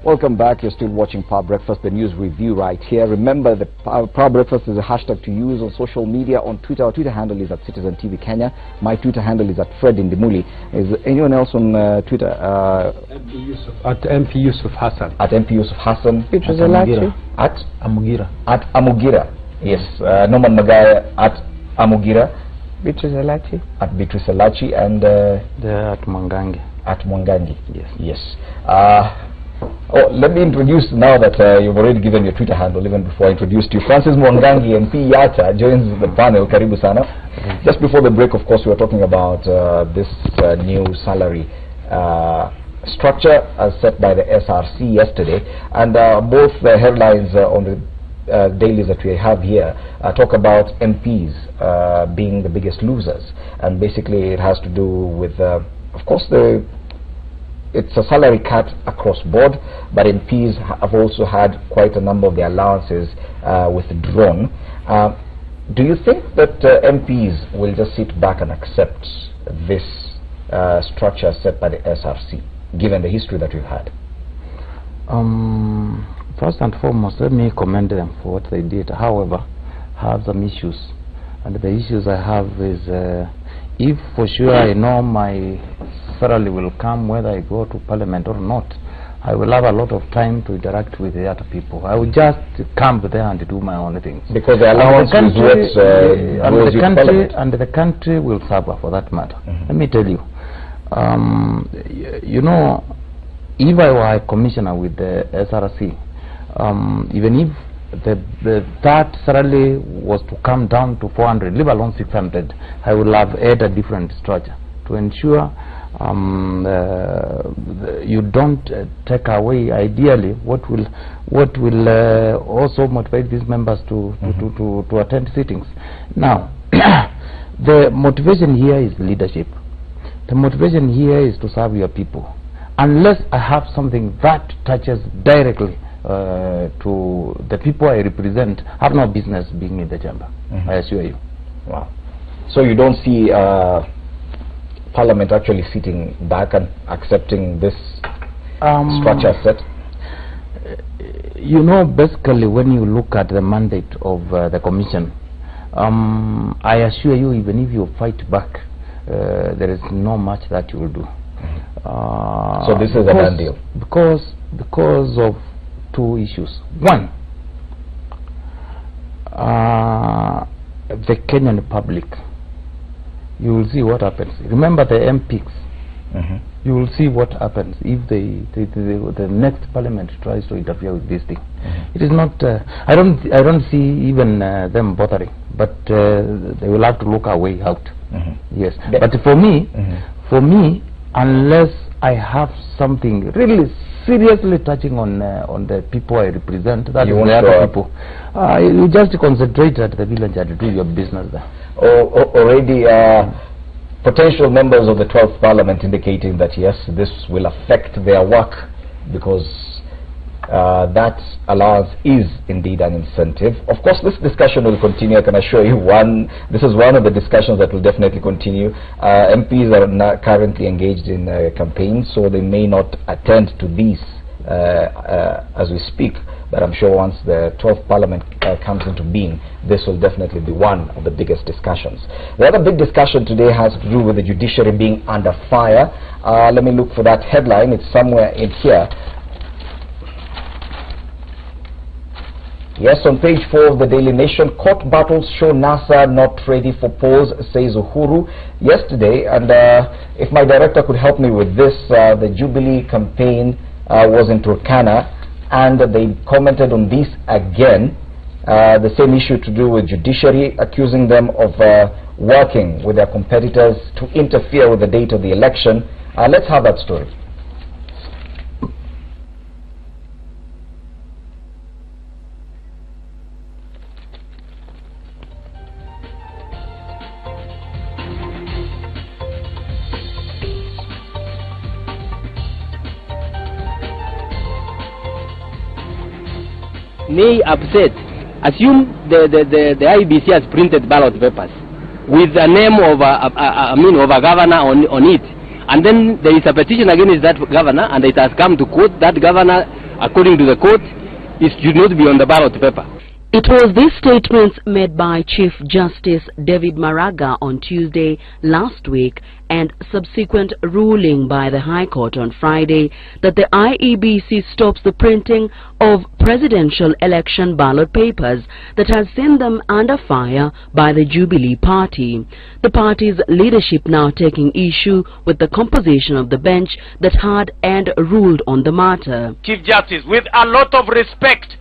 Welcome back. You're still watching Power Breakfast, the news review right here. Remember, the Power Breakfast is a hashtag to use on social media. On Twitter, our Twitter handle is at Citizen TV Kenya. My Twitter handle is at Fred Indimuli. Is anyone else on Twitter? At MP Yusuf Hassan. At MP Yusuf Hassan. At Amugira. At Amugira. Yes. Norman Magaya at Amugira. Beatrice Elachi. At Beatrice Elachi. And at Mwangangi. At Mwangangi. Yes. Yes. Oh, let me introduce now that you've already given your Twitter handle even before I introduced you. Francis Mwangangi MP Yata joins the panel. Karibu sana. Just before the break, of course, we were talking about this new salary structure as set by the SRC yesterday, and both the headlines on the dailies that we have here talk about MPs being the biggest losers, and basically it has to do with, of course, it's a salary cut across board, but MPs have also had quite a number of their allowances withdrawn. Do you think that MPs will just sit back and accept this structure set by the SRC, given the history that we've had? First and foremost, let me commend them for what they did. However, I have some issues, and the issues I have is if for sure I know my salary will come whether I go to parliament or not, I will have a lot of time to interact with the other people. I will just camp there and do my own things. Because the allowance and the country will suffer for that matter. Let me tell you, you know, if I were a commissioner with the SRC, even if that salary was to come down to 400, leave alone 600, I would have had a different structure to ensure you don't take away ideally what will also motivate these members to attend sittings. Now, the motivation here is leadership. The motivation here is to serve your people. Unless I have something that touches directly to the people I represent, I have no business being in the chamber. I assure you. Wow. So you don't see Parliament actually sitting back and accepting this structure set? You know, basically when you look at the mandate of the Commission, I assure you, even if you fight back, there is not much that you will do. So this is a done deal? Because of two issues. One, the Kenyan public, you will see what happens. Remember the MPs. You will see what happens if the next parliament tries to interfere with this thing. It is not. I don't see even them bothering, but they will have to look a way out. Yes, but for me, unless I have something really seriously touching on the people I represent, that is the other people, you just concentrate at the village and do your business there. Already potential members of the 12th Parliament indicating that yes, this will affect their work because that allowance is indeed an incentive. Of course, this discussion will continue. I can assure you, this is one of the discussions that will definitely continue. MPs are not currently engaged in campaigns, so they may not attend to these as we speak, but I'm sure once the 12th Parliament comes into being, this will definitely be one of the biggest discussions. The other big discussion today has to do with the judiciary being under fire. Let me look for that headline. It's somewhere in here. Yes, on page 4 of the Daily Nation, court battles show NASA not ready for polls, says Uhuru yesterday. And if my director could help me with this, the Jubilee campaign was in Turkana, and they commented on this again, the same issue to do with judiciary, accusing them of working with their competitors to interfere with the date of the election. Let's have that story. May upset. Assume the IBC has printed ballot papers with the name of a governor on it, and then there is a petition against that governor, and it has come to court. That governor according to the court, it should not be on the ballot paper. It was these statements made by Chief Justice David Maraga on Tuesday last week and subsequent ruling by the High Court on Friday that the IEBC stops the printing of presidential election ballot papers that has seen them under fire by the Jubilee Party. The party's leadership now taking issue with the composition of the bench that had and ruled on the matter. Chief Justice, with a lot of respect,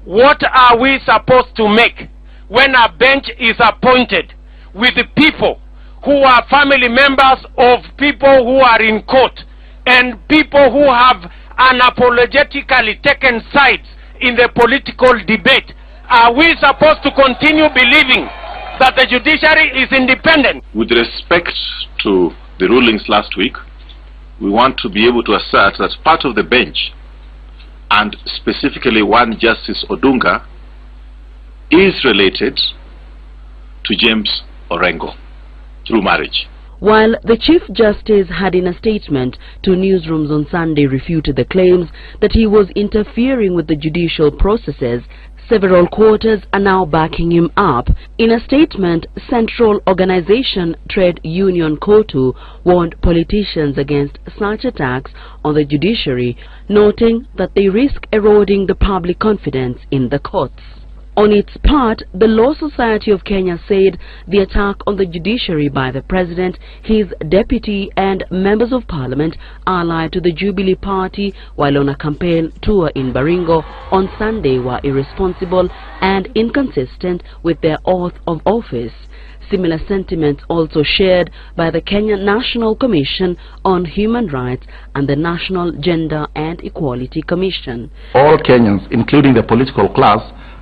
what are we supposed to make when a bench is appointed with the people who are family members of people who are in court and people who have unapologetically taken sides in the political debate? Are we supposed to continue believing that the judiciary is independent? With respect to the rulings last week, we want to be able to assert that part of the bench, and specifically one Justice Odunga, is related to James Orengo through marriage. While the Chief Justice had in a statement to newsrooms on Sunday refuted the claims that he was interfering with the judicial processes, several quarters are now backing him up. In a statement, Central Organization Trade Union COTU warned politicians against such attacks on the judiciary, noting that they risk eroding the public confidence in the courts. On its part, the Law Society of Kenya said the attack on the judiciary by the President, his deputy and members of Parliament allied to the Jubilee Party while on a campaign tour in Baringo on Sunday were irresponsible and inconsistent with their oath of office. Similar sentiments also shared by the Kenya National Commission on Human Rights and the National Gender and Equality Commission. All Kenyans, including the political class,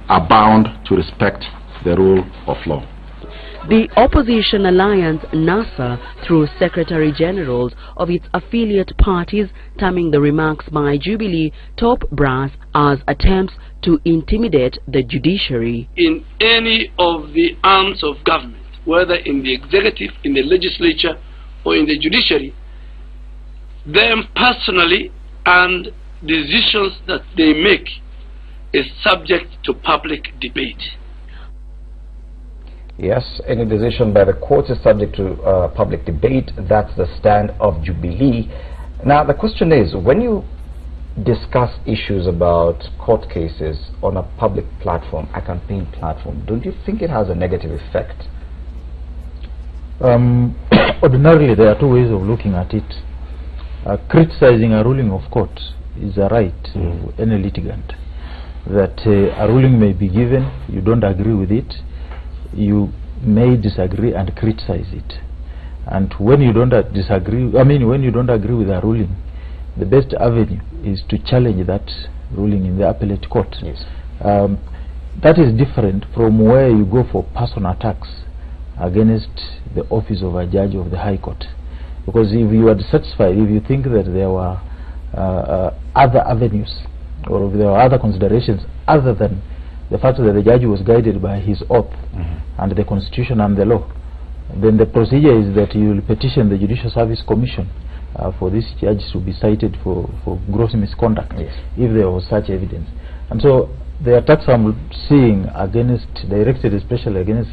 are bound to respect the rule of law. The opposition alliance NASA, through Secretary Generals of its affiliate parties, terming the remarks by Jubilee top brass as attempts to intimidate the judiciary. In any of the arms of government, whether in the executive, in the legislature, or in the judiciary, them personally and decisions that they make is subject to public debate. Yes, any decision by the court is subject to public debate. That's the stand of Jubilee. Now the question is, when you discuss issues about court cases on a public platform, a campaign platform, don't you think it has a negative effect? Ordinarily, there are two ways of looking at it. Criticizing a ruling of court is a right of any litigant. That a ruling may be given, you don't agree with it, you may disagree and criticize it. And when you don't when you don't agree with a ruling, the best avenue is to challenge that ruling in the appellate court. Yes. That is different from where you go for personal attacks against the office of a judge of the High Court. Because if you are dissatisfied, if you think that there were other avenues, or if there are other considerations other than the fact that the judge was guided by his oath and the constitution and the law, then the procedure is that you will petition the Judicial Service Commission for this judge to be cited for gross misconduct, if there was such evidence. And so the attacks I'm seeing directed especially against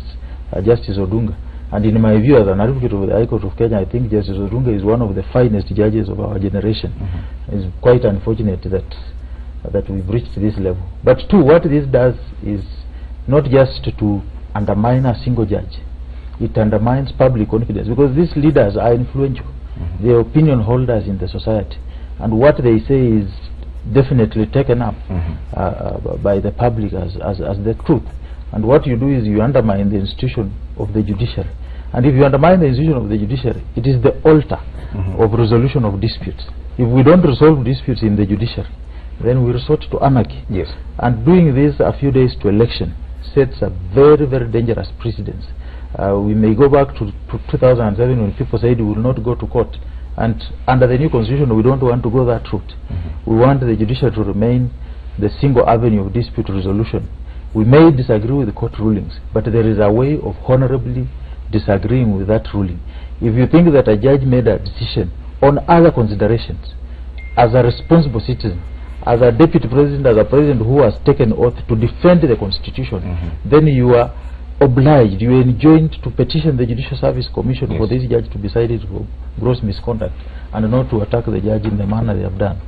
Justice Odunga, and in my view as an advocate of the High Court of Kenya, I think Justice Odunga is one of the finest judges of our generation. It's quite unfortunate that we've reached this level. But two, what this does is not just to undermine a single judge, it undermines public confidence, because these leaders are influential. They're opinion holders in the society, and what they say is definitely taken up by the public as the truth. And what you do is you undermine the institution of the judiciary. And if you undermine the institution of the judiciary, it is the altar of resolution of disputes. If we don't resolve disputes in the judiciary, then we resort to anarchy. Yes. And doing this a few days to election sets a very, very dangerous precedence. We may go back to 2007 when people said we will not go to court. And under the new constitution, we don't want to go that route. We want the judiciary to remain the single avenue of dispute resolution. We may disagree with the court rulings, but there is a way of honorably disagreeing with that ruling. If you think that a judge made a decision on other considerations, as a responsible citizen, as a deputy president, as a president who has taken oath to defend the constitution, then you are obliged, you are enjoined to petition the Judicial Service Commission for this judge to be cited for gross misconduct and not to attack the judge in the manner they have done.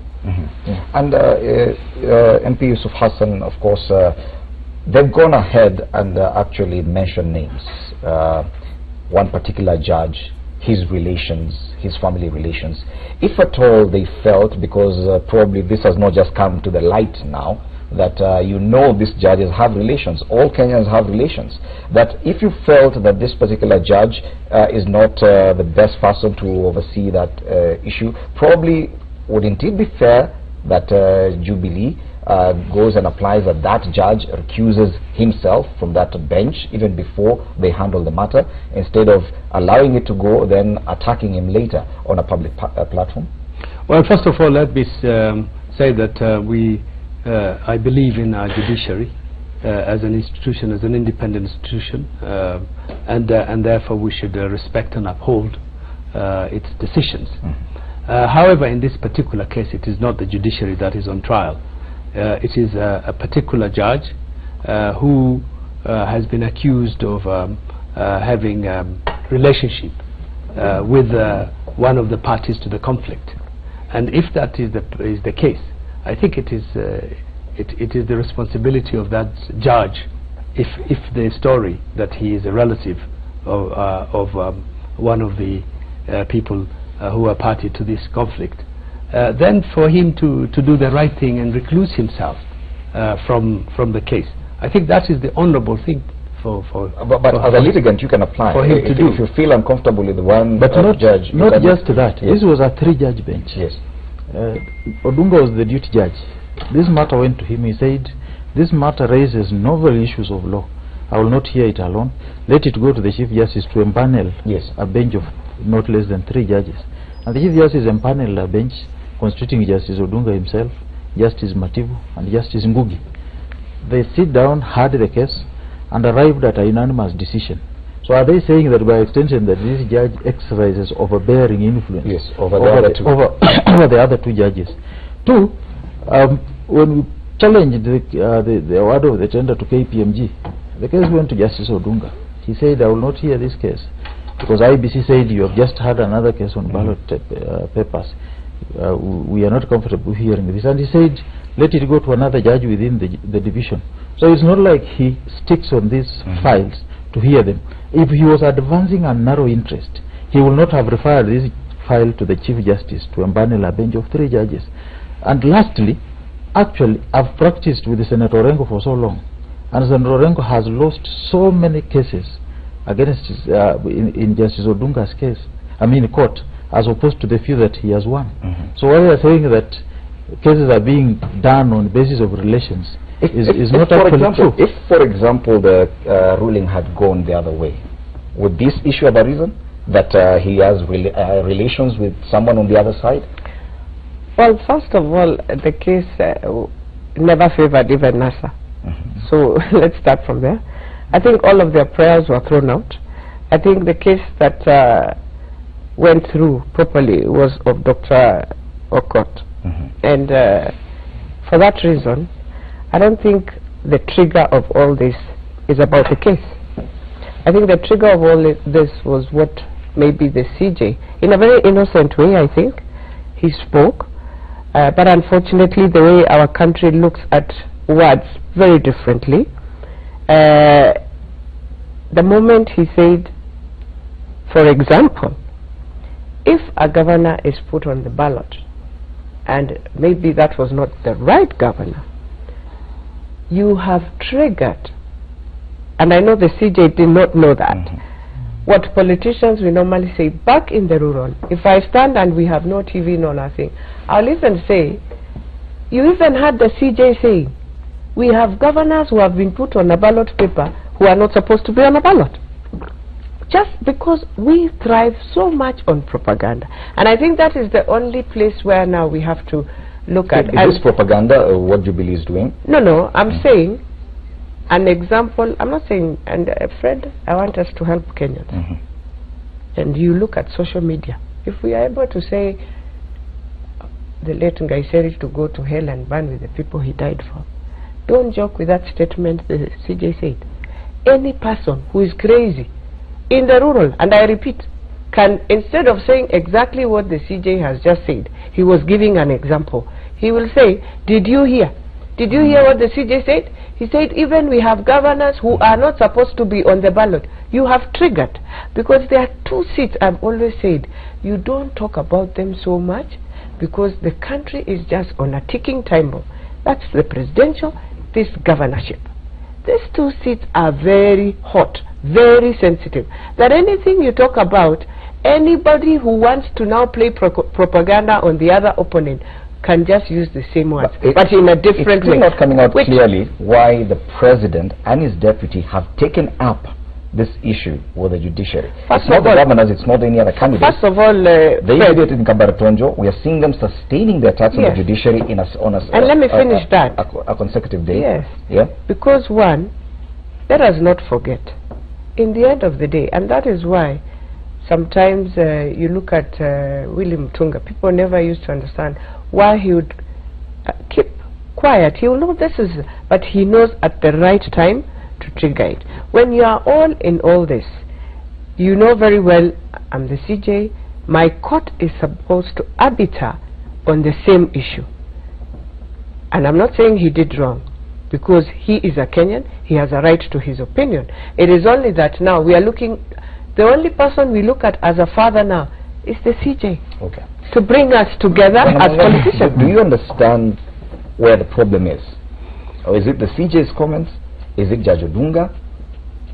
And MP Yusuf Hassan, of course, they've gone ahead and actually mentioned names. One particular judge, his relations, his family relations. If at all they felt, because probably this has not just come to the light now, that these judges have relations, all Kenyans have relations, that if you felt that this particular judge is not the best person to oversee that issue, probably wouldn't it be fair that Jubilee goes and applies that judge recuses himself from that bench even before they handle the matter, instead of allowing it to go, then attacking him later on a public platform? Well, first of all, let me say that I believe in our judiciary as an institution, as an independent institution, and therefore we should respect and uphold its decisions. However, in this particular case, it is not the judiciary that is on trial. It is a particular judge who has been accused of having a relationship with one of the parties to the conflict. And if that is the case, I think it is the responsibility of that judge, if the story that he is a relative of one of the people who are party to this conflict, then for him to do the right thing and recluse himself from the case. I think that is the honorable thing but as a litigant you can apply for him to do. If you feel uncomfortable with one judge, not just that. This was a 3-judge bench. Yes. Odunga was the duty judge. This matter went to him. He said, this matter raises novel issues of law. I will not hear it alone. Let it go to the Chief Justice to empanel a bench of not less than 3 judges. And the Chief Justice empaneled a bench constituting Justice Odunga himself, Justice Mativu, and Justice Ngugi. They sit down, heard the case, and arrived at a unanimous decision. So are they saying that by extension that this judge exercises overbearing influence over the other 2 judges? 2, when we challenged the award of the tender to KPMG, the case went to Justice Odunga. He said, I will not hear this case, because IBC said you have just had another case on ballot papers. We are not comfortable hearing this. And he said, let it go to another judge within the division. So it's not like he sticks on these files to hear them. If he was advancing a narrow interest, he will not have referred this file to the Chief Justice to empanel a bench of 3 judges. And lastly, actually, I've practiced with Senator Orengo for so long, and Senator Orengo has lost so many cases against in Justice Odunga's case, court, as opposed to the few that he has won. So what we are saying that cases are being done on the basis of relations is not actually true. If, for example, the ruling had gone the other way, would this issue have arisen, that he has relations with someone on the other side? Well, first of all, the case never favored even NASA. So let's start from there. I think all of their prayers were thrown out. I think the case that went through properly was of Dr. Okot. And for that reason, I don't think the trigger of all this is about the case. I think the trigger of all this was what maybe the CJ, in a very innocent way, I think, he spoke. But unfortunately, the way our country looks at words very differently, the moment he said, for example, if a governor is put on the ballot, and maybe that was not the right governor, you have triggered, and I know the CJ did not know that, what politicians we normally say back in the rural. If I stand and we have no TV, no nothing, I'll even say, you even had the CJ saying, we have governors who have been put on a ballot paper who are not supposed to be on a ballot. Just because we thrive so much on propaganda. And I think that is the only place where now we have to look at. Is this propaganda what Jubilee is doing? No, I'm saying an example. I'm not saying, and Fred, I want us to help Kenyans. And you look at social media. If we are able to say the late Ngaiseri to go to hell and burn with the people he died for. Don't joke with that statement the CJ said. Any person who is crazy in the rural, and I repeat, can, instead of saying exactly what the CJ has just said, he was giving an example. He will say, did you hear? Did you hear what the CJ said? He said, even we have governors who are not supposed to be on the ballot. You have triggered. Because there are 2 seats, I've always said, you don't talk about them so much because the country is just on a ticking time bomb. That's the presidential, this governorship. These 2 seats are very hot, very sensitive. That anything you talk about, anybody who wants to now play propaganda on the other opponent can just use the same words, but in a different way. It's still not coming out clearly why the president and his deputy have taken up this issue with the judiciary. It's not the governors, it's not any other candidates. First of all, they did it in Kabaratonjo. We are seeing them sustaining the attacks on the judiciary in and let me finish that. A consecutive day. Yes. Yeah. Because one, let us not forget, in the end of the day, and that is why sometimes you look at William Tunga, people never used to understand why he would keep quiet. He will know this is, but he knows at the right time to trigger it. When you are all in all this, you know very well, I'm the CJ, my court is supposed to arbiter on the same issue. And I'm not saying he did wrong, because he is a Kenyan, he has a right to his opinion. It is only that now we are looking, the only person we look at as a father now is the CJ. Okay. To bring us together as politicians. Do you understand where the problem is? Or is it the CJ's comments? Is it Judge Odunga?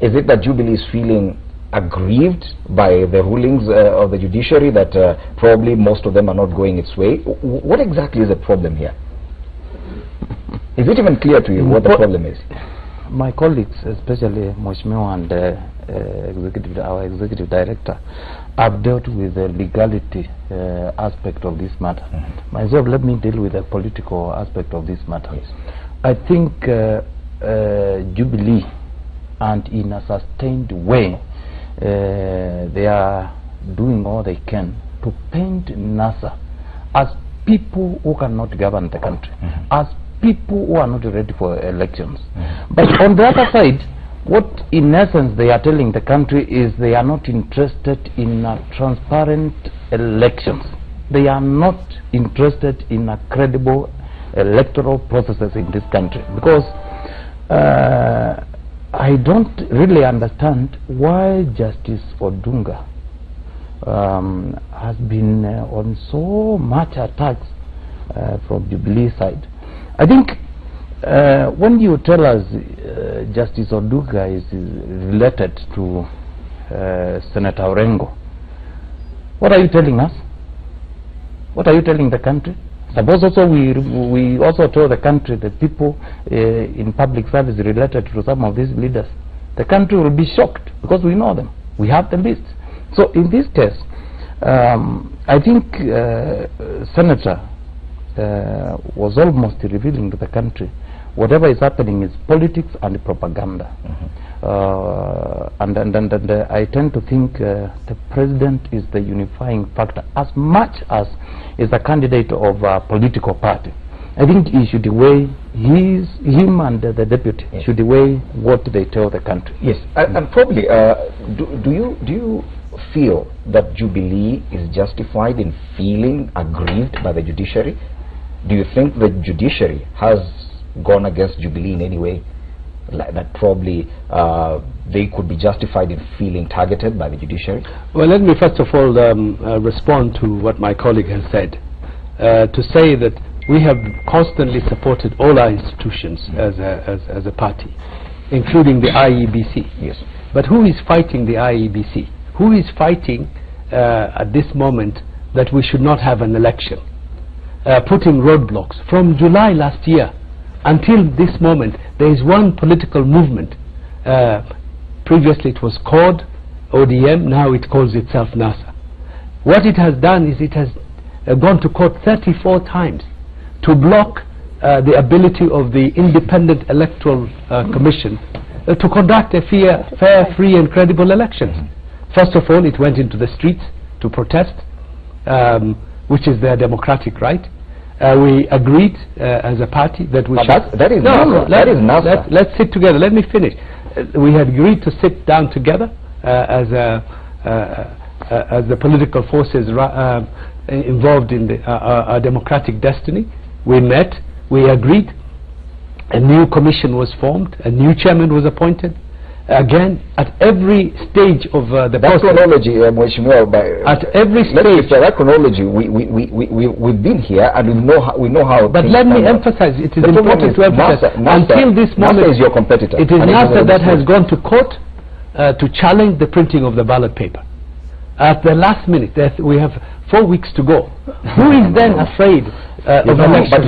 Is it that Jubilee is feeling aggrieved by the rulings of the judiciary that probably most of them are not going its way? What exactly is the problem here? Is it even clear to you what the problem is? My colleagues, especially Mheshimiwa and our executive director, have dealt with the legality aspect of this matter. Myself, let me deal with the political aspect of this matter. Yes. I think Jubilee, and in a sustained way, they are doing all they can to paint NASA as people who cannot govern the country, as people who are not ready for elections. But on the other side, what in essence they are telling the country is they are not interested in transparent elections. They are not interested in a credible electoral processes in this country, because I don't really understand why Justice Odunga has been on so much attacks from Jubilee side. I think when you tell us Justice Odunga is related to Senator Orengo, what are you telling us? What are you telling the country? Suppose also we also tell the country that people in public service related to some of these leaders, the country will be shocked because we know them. We have the list. So in this case, I think Senator was almost revealing to the country whatever is happening is politics and propaganda. And I tend to think the president is the unifying factor as much as is a candidate of a political party. I think he should weigh him and the deputy should weigh what they tell the country. Yes, and probably do you feel that Jubilee is justified in feeling aggrieved by the judiciary? Do you think the judiciary has gone against Jubilee in any way? Like that probably they could be justified in feeling targeted by the judiciary? Well, let me first of all respond to what my colleague has said, to say that we have constantly supported all our institutions as a party, including the IEBC. Yes. But who is fighting the IEBC? Who is fighting at this moment that we should not have an election? Putting roadblocks from July last year until this moment. There is one political movement. Previously it was called ODM, now it calls itself NASA. What it has done is it has gone to court 34 times to block the ability of the Independent Electoral Commission to conduct a fair, free and credible elections. First of all, it went into the streets to protest, which is their democratic right. We agreed as a party that we should... That is NASA. Let's sit together. Let me finish. We had agreed to sit down together as the political forces involved in our democratic destiny. We met, we agreed, a new commission was formed, a new chairman was appointed. Again, at every stage of the process. Chronology, at every stage. That chronology, we've been here and we know how. But let me emphasize, it is important to emphasize, until this moment, NASA is your competitor. It is NASA that has gone to court to challenge the printing of the ballot paper. At the last minute, we have 4 weeks to go. Who is then afraid of elections?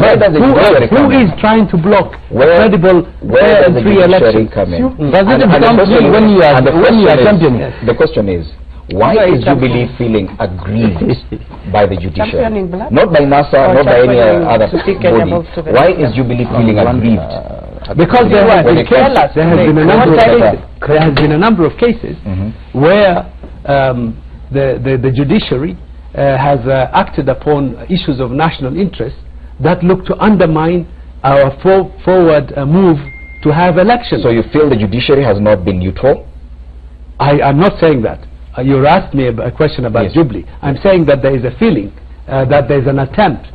Who is trying to block credible and free elections? The question is, why is Jubilee feeling aggrieved by the judiciary? Not by NASA, not by any other body. Why is Jubilee feeling aggrieved? Because there has been a number of cases where the judiciary has acted upon issues of national interest that look to undermine our forward move to have elections. So you feel the judiciary has not been neutral? I'm not saying that. You asked me a question about Jubilee. I'm saying that there is a feeling that there is an attempt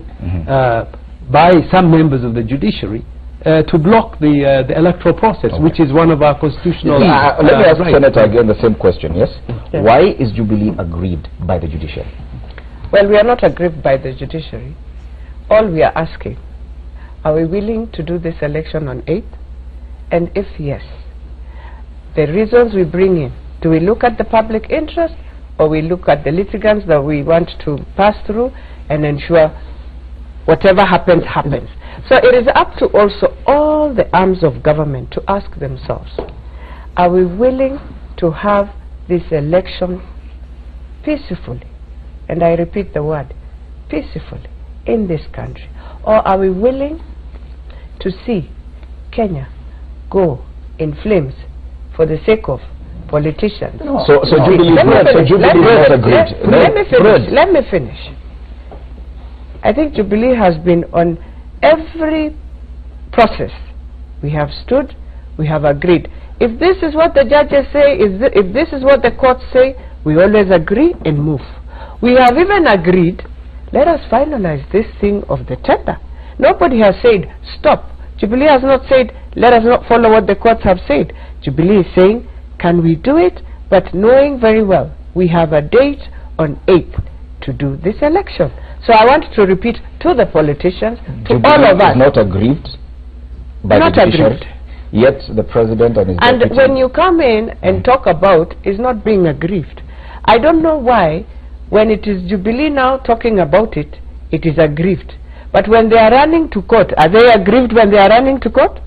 by some members of the judiciary to block the electoral process, which is one of our constitutional let me ask Senator again the same question, yes? Why is Jubilee aggrieved by the judiciary? Well, we are not aggrieved by the judiciary. All we are asking, are we willing to do this election on 8th? And if yes, the reasons we bring in, do we look at the public interest, or we look at the litigants that we want to pass through and ensure whatever happens, happens? So it is up to also all the arms of government to ask themselves, are we willing to have this election peacefully? And I repeat the word, peacefully, in this country. Or are we willing to see Kenya go in flames for the sake of politicians? No. So Jubilee is not agreed. Let me finish. I think Jubilee has been on every process. We have stood, we have agreed. If this is what the judges say, if this is what the courts say, we always agree and move. We have even agreed, let us finalize this thing of the tender. Nobody has said, stop. Jubilee has not said, let us not follow what the courts have said. Jubilee is saying, can we do it? But knowing very well, we have a date on 8th to do this election. So I want to repeat to the politicians, to Jubilee all of us. Is not aggrieved by the judiciary, yet the president and his deputy. And when you come in and talk about is not being aggrieved, I don't know why when it is Jubilee now talking about it, it is aggrieved. But when they are running to court, are they aggrieved when they are running to court?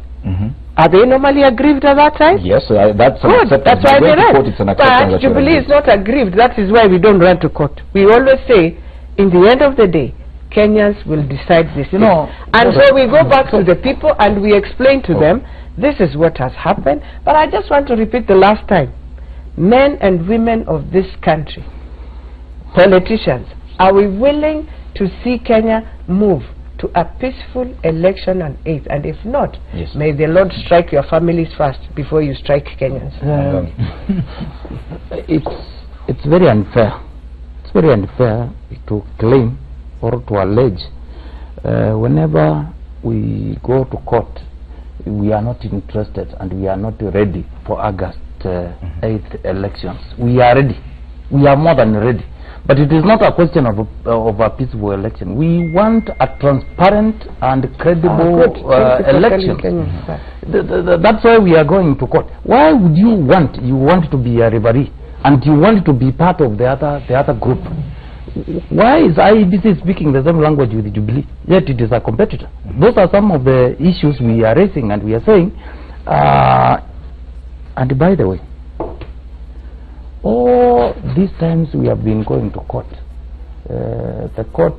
Are they normally aggrieved at that time? Yes, that's good. That's why they run. But Jubilee is not aggrieved. That is why we don't run to court. We always say, in the end of the day, Kenyans will decide this thing. And so we go back to the people and we explain to them, this is what has happened. But I just want to repeat the last time. Men and women of this country, politicians, are we willing to see Kenya move to a peaceful election on 8th? And if not, may the Lord strike your families first before you strike Kenyans. It's very unfair. It's very unfair to claim or to allege whenever we go to court, we are not interested and we are not ready for August 8th elections. We are ready. We are more than ready. But it is not a question of a peaceful election. We want a transparent and credible election. That's why we are going to court. Why would you want to be a referee and you want to be part of the other group? Why is IEBC speaking the same language with Jubilee, yet it is a competitor? Those are some of the issues we are raising, and we are saying, and by the way, all these times we have been going to court, the court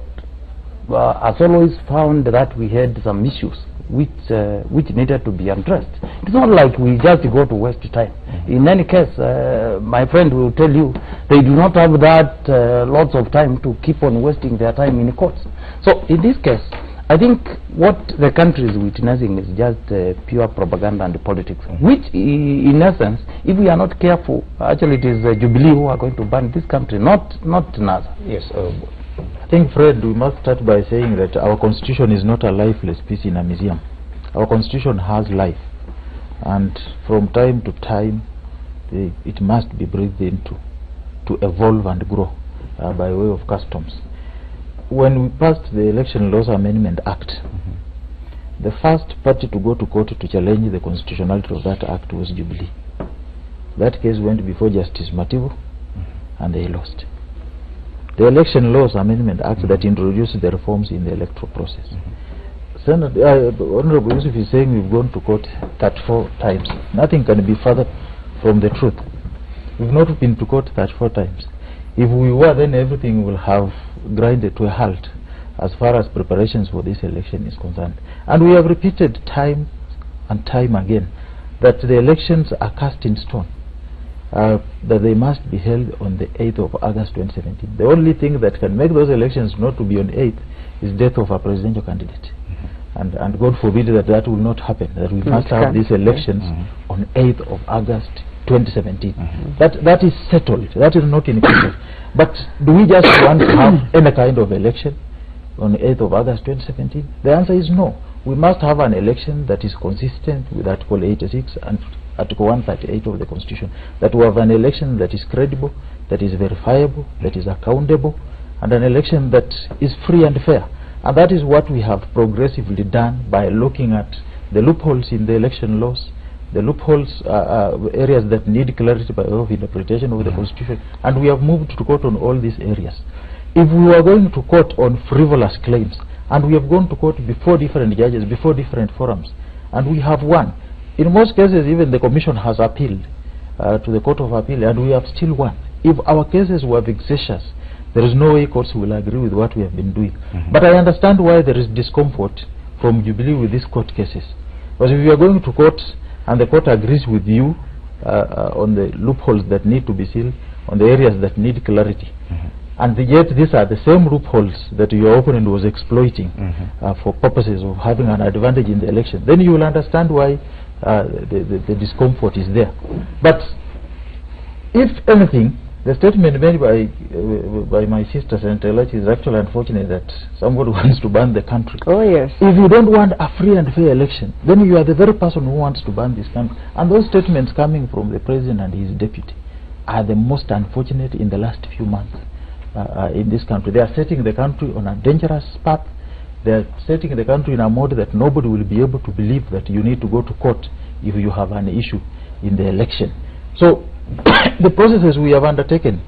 has always found that we had some issues which needed to be addressed. It's not like we just go to waste time. In any case, my friend will tell you, they do not have that lots of time to keep on wasting their time in courts. So in this case, I think what the country is witnessing is just pure propaganda and politics, which in essence, if we are not careful, actually it is Jubilee who are going to ban this country, not NASA. Yes. I think, Fred, we must start by saying that our constitution is not a lifeless piece in a museum. Our constitution has life, and from time to time it must be breathed into to evolve and grow by way of customs. When we passed the Election Laws Amendment Act, the first party to go to court to challenge the constitutionality of that act was Jubilee. That case went before Justice Mativu, and they lost. The Election Laws Amendment Act that introduced the reforms in the electoral process. Honorable Yusuf is saying we've gone to court 34 times. Nothing can be further from the truth. We've not been to court 34 times. If we were, then everything will have grinded to a halt as far as preparations for this election is concerned. And we have repeated time and time again that the elections are cast in stone, that they must be held on the 8th of August 2017. The only thing that can make those elections not to be on 8th is death of a presidential candidate. And God forbid that that will not happen, that we must have these elections on 8th of August 2017. That is settled. That is not in question. But do we just want to have any kind of election on the 8th of August 2017? The answer is no. We must have an election that is consistent with Article 86 and Article 138 of the Constitution. That we have an election that is credible, that is verifiable, that is accountable, and an election that is free and fair. And that is what we have progressively done by looking at the loopholes in the election laws, the loopholes, areas that need clarity by way of interpretation of the Constitution, and we have moved to court on all these areas. If we were going to court on frivolous claims, and we have gone to court before different judges, before different forums, and we have won. In most cases, even the Commission has appealed to the Court of Appeal, and we have still won. If our cases were vexatious, there is no way courts will agree with what we have been doing. But I understand why there is discomfort from Jubilee with these court cases. Because if you are going to court and the court agrees with you on the loopholes that need to be sealed, on the areas that need clarity, and yet these are the same loopholes that your opponent was exploiting for purposes of having an advantage in the election, then you will understand why the discomfort is there. But if anything, the statement made by my sister Senator Elachi is actually unfortunate, that somebody wants to ban the country. Oh yes. If you don't want a free and fair election, then you are the very person who wants to ban this country. And those statements coming from the president and his deputy are the most unfortunate in the last few months in this country. They are setting the country on a dangerous path. They are setting the country in a mode that nobody will be able to believe that you need to go to court if you have an issue in the election. So the processes we have undertaken,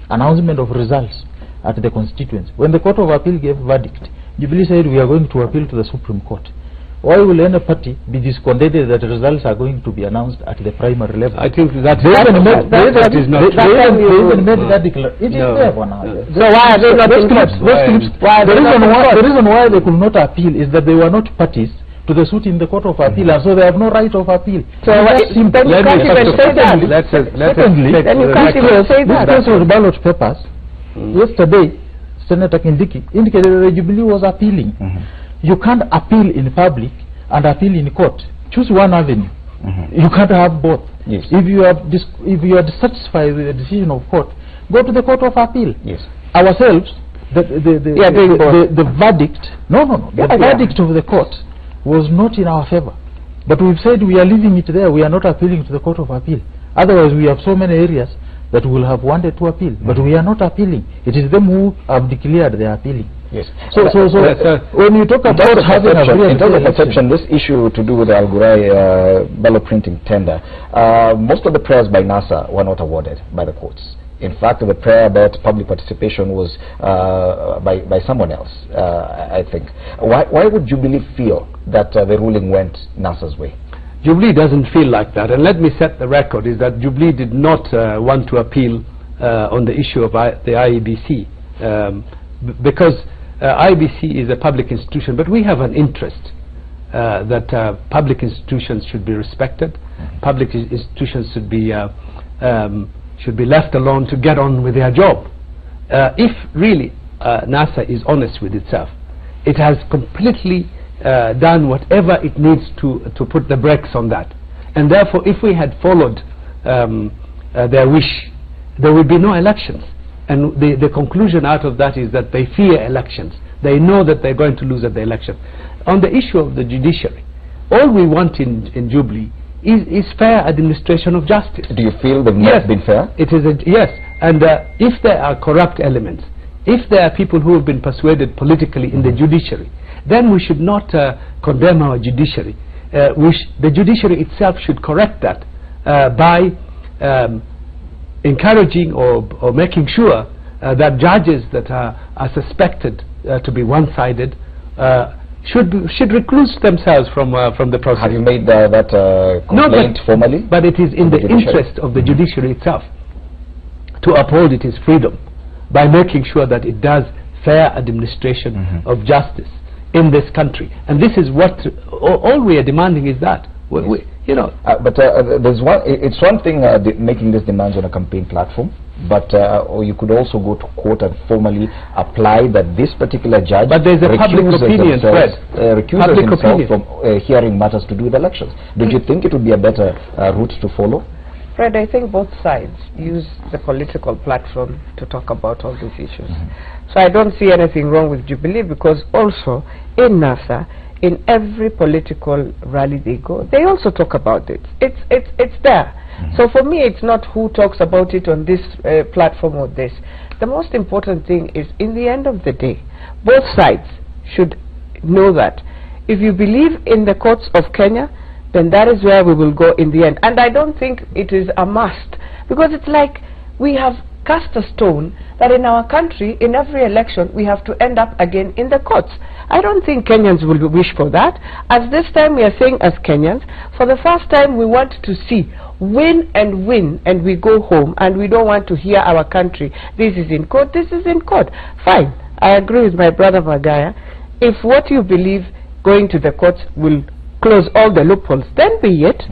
announcement of results at the constituents. When the Court of Appeal gave verdict, Jubilee said we are going to appeal to the Supreme Court. Why will any party be discontented that results are going to be announced at the primary level? I think that is not. They even made that declaration. It is there for now. So why are they not in court? The reason why they could not appeal is that they were not parties to the suit in the Court of Appeal, and so they have no right of appeal. So then you can't even say that. Secondly, then you can't even say that. This case was ballot papers. Yesterday, Senator Kindiki indicated that the Jubilee was appealing. You can't appeal in public and appeal in court. Choose one avenue. You can't have both. Yes. If you are dissatisfied with the decision of court, go to the Court of Appeal. Yes. Ourselves, the verdict. The verdict of the court was not in our favor, but we've said we are leaving it there. We are not appealing to the Court of Appeal. Otherwise, we have so many areas that we will have wanted to appeal, but we are not appealing. It is them who have declared they are appealing. Yes. So when you talk about having a in terms of perception, this issue to do with the Al Ghurair ballot printing tender, most of the prayers by NASA were not awarded by the courts. In fact, the prayer about public participation was by someone else, I think. Why would Jubilee feel that the ruling went NASA's way? Jubilee doesn't feel like that. And let me set the record, is that Jubilee did not want to appeal on the issue of the IEBC, because IEBC is a public institution, but we have an interest that public institutions should be respected. Public institutions should be left alone to get on with their job. If really NASA is honest with itself, it has completely done whatever it needs to put the brakes on that. And therefore, if we had followed their wish, there would be no elections. And the conclusion out of that is that they fear elections. They know that they're going to lose at the election. On the issue of the judiciary, all we want in Jubilee is fair administration of justice. Do you feel they've not been fair? It is yes. And if there are corrupt elements, if there are people who have been persuaded politically in the judiciary, then we should not condemn our judiciary. The judiciary itself should correct that by encouraging or making sure that judges that are suspected to be one-sided should recluse themselves from the process. Have you made that complaint formally? But it is in the interest of the judiciary itself to uphold its freedom by making sure that it does fair administration of justice in this country. And this is what all we are demanding is that. You know. But there's it's one thing making these demands on a campaign platform, but or you could also go to court and formally apply that this particular judge but there's a public opinion recuses himself from hearing matters to do with elections. Don't you think it would be a better route to follow? Fred, I think both sides use the political platform to talk about all these issues. So I don't see anything wrong with Jubilee, because also in NASA, in every political rally they go, they also talk about it. It's there. So for me, it's not who talks about it on this platform or this. The most important thing is, in the end of the day, both sides should know that if you believe in the courts of Kenya, then that is where we will go in the end. And I don't think it is a must, because it's like we have cast a stone that in our country, in every election, we have to end up again in the courts. I don't think Kenyans will wish for that. As this time we are saying, as Kenyans, for the first time we want to see win, and we go home, and we don't want to hear our country, this is in court, this is in court. Fine, I agree with my brother Magaya. If what you believe going to the courts will close all the loopholes, then be it.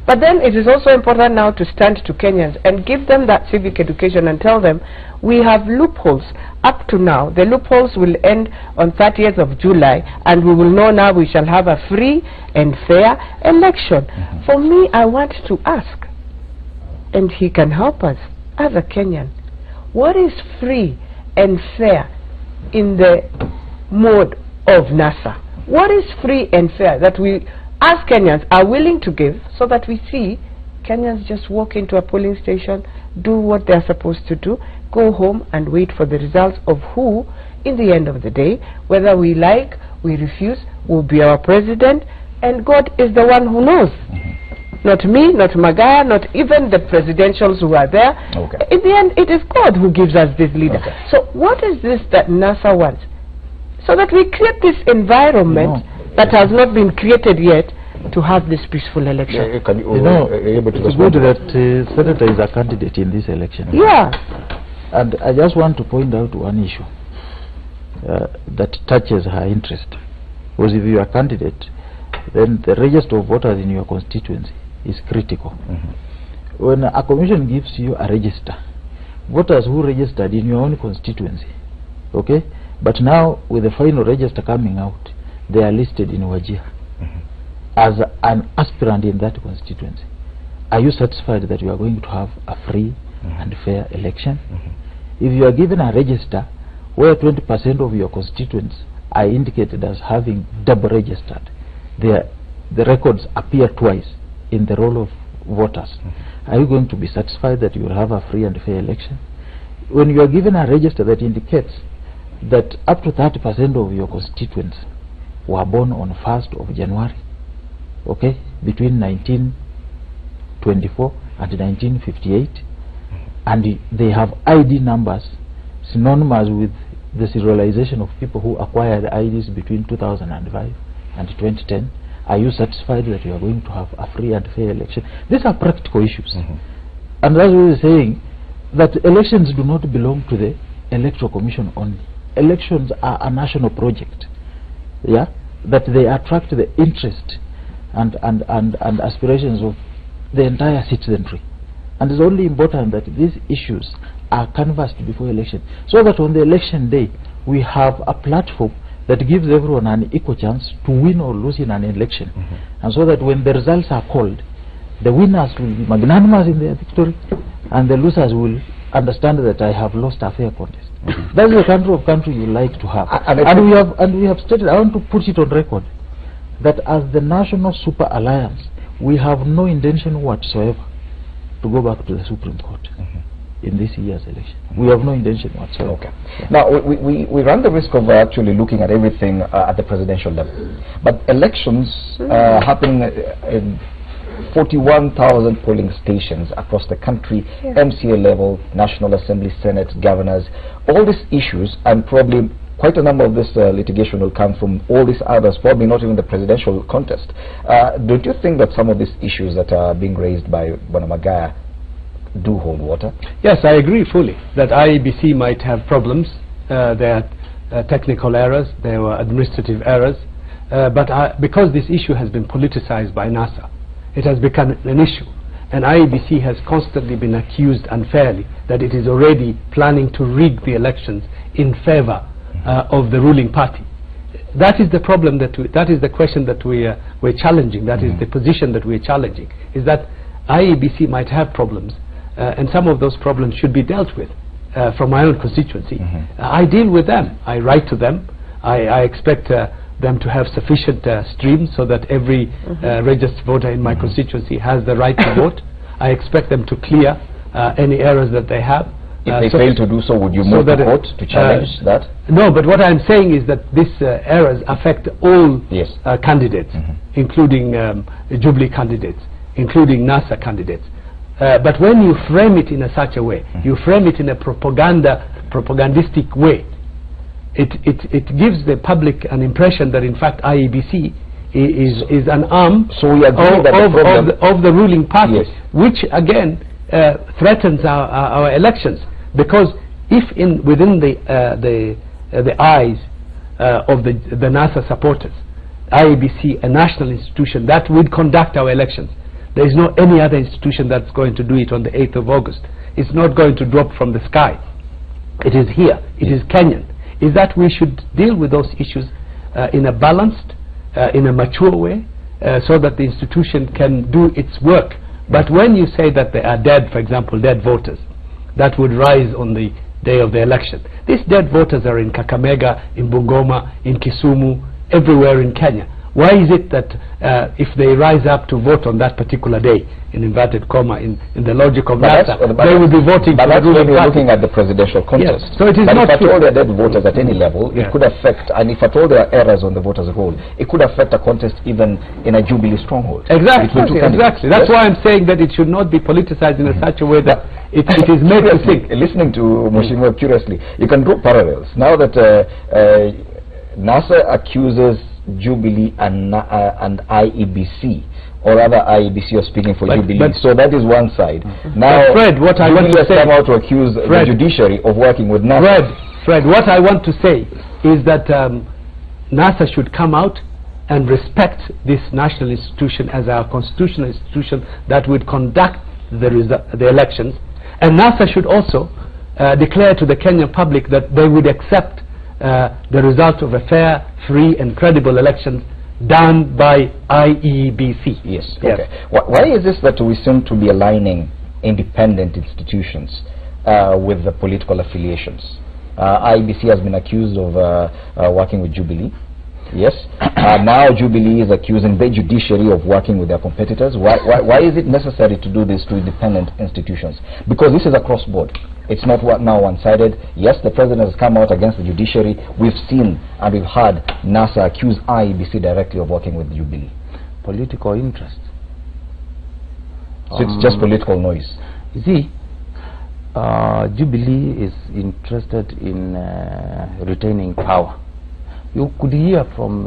But then it is also important now to stand to Kenyans and give them that civic education and tell them we have loopholes. Up to now, the loopholes will end on 30th of July, and we will know now we shall have a free and fair election. For me, I want to ask, and he can help us, as a Kenyan, what is free and fair in the mode of NASA? What is free and fair that we, as Kenyans, are willing to give, so that we see Kenyans just walk into a polling station, do what they're supposed to do, go home and wait for the results of who, in the end of the day, whether we like, we refuse, will be our president, and God is the one who knows. Not me, not Magaya, not even the presidentials who are there. In the end, it is God who gives us this leader. So what is this that NASA wants? So that we create this environment that has not been created yet to have this peaceful election. It's good that Senator is a candidate in this election. Yeah. And I just want to point out one issue that touches her interest. Because if you are a candidate, then the register of voters in your constituency is critical. When a commission gives you a register, voters who registered in your own constituency, okay? But now, with the final register coming out, they are listed in Wajir as an aspirant in that constituency. Are you satisfied that you are going to have a free and fair election? If you are given a register where 20% of your constituents are indicated as having double registered, the records appear twice in the roll of voters, are you going to be satisfied that you will have a free and fair election? When you are given a register that indicates that up to 30% of your constituents were born on 1st of January, okay, between 1924 and 1958, and they have ID numbers synonymous with the serialization of people who acquired IDs between 2005 and 2010, are you satisfied that you are going to have a free and fair election? These are practical issues. And that's what we're saying, that elections do not belong to the Electoral Commission only. Elections are a national project, yeah, that they attract the interest and aspirations of the entire citizenry. And it's only important that these issues are canvassed before election, so that on the election day we have a platform that gives everyone an equal chance to win or lose in an election. And so that when the results are called, the winners will be magnanimous in their victory, and the losers will understand that I have lost a fair contest. That's the country you like to have. And we have stated, I want to put it on record, that as the National Super Alliance, we have no intention whatsoever to go back to the Supreme Court in this year's election. We have no intention whatsoever. Okay. Now, we run the risk of actually looking at everything at the presidential level. But elections happen in 41,000 polling stations across the country, MCA level, National Assembly, Senate, governors, all these issues, and probably quite a number of this litigation will come from all these others, probably not even the presidential contest. Don't you think that some of these issues that are being raised by Magaya do hold water? Yes, I agree fully that IEBC might have problems. There are technical errors, there were administrative errors, but because this issue has been politicized by NASA, it has become an issue, and IEBC has constantly been accused unfairly that it is already planning to rig the elections in favor of the ruling party. That is the problem, that is the question that we're challenging, that is the position that we're challenging, is that IEBC might have problems, and some of those problems should be dealt with from my own constituency. I deal with them, I write to them, I expect them to have sufficient streams so that every registered voter in my constituency has the right to vote. I expect them to clear any errors that they have. If they fail to do so, would you move to court to challenge that? No, but what I'm saying is that these errors affect all candidates, including Jubilee candidates, including NASA candidates. But when you frame it in such a way, you frame it in a propagandistic way, it gives the public an impression that in fact IEBC is an arm of the ruling party, which again threatens our elections. Because if within the eyes of the NASA supporters, IEBC, a national institution that would conduct our elections, there is no any other institution that's going to do it on the 8th of August. It's not going to drop from the sky. It is here. It is Kenyan. Is that we should deal with those issues in a balanced, in a mature way, so that the institution can do its work. But when you say that they are dead, for example, dead voters, that would rise on the day of the election. These dead voters are in Kakamega, in Bungoma, in Kisumu, everywhere in Kenya. Why is it that if they rise up to vote on that particular day, in inverted comma, in the logic of NASA, they will be voting for the ruling party? But that's when you're looking at the presidential contest. Yes. So it is not if at all there are dead voters at any level, it could affect, and if at all there are errors on the voters' roll, it could affect a contest even in a Jubilee stronghold. Exactly, exactly. That's why I'm saying that it should not be politicized in such a way that it is made to think. Listening to Mheshimiwa curiously, you can draw parallels. Now that NASA accuses Jubilee and IEBC, or rather IEBC are speaking for Jubilee, so that is one side. Now Fred, what I want to say, come out to accuse the judiciary of working with NASA. Fred, what I want to say is that NASA should come out and respect this national institution as our constitutional institution that would conduct the elections, and NASA should also declare to the Kenyan public that they would accept the result of a fair, free and credible election done by IEBC. Yes. Okay. Why is this that we seem to be aligning independent institutions with the political affiliations? IEBC has been accused of working with Jubilee. Yes. Now Jubilee is accusing the judiciary of working with their competitors. Why is it necessary to do this to independent institutions? Because this is across board. It's not now one-sided. Yes, the president has come out against the judiciary. We've seen and we've heard NASA accuse IEBC directly of working with Jubilee. Political interest. So it's just political noise. You see, Jubilee is interested in retaining power. You could hear from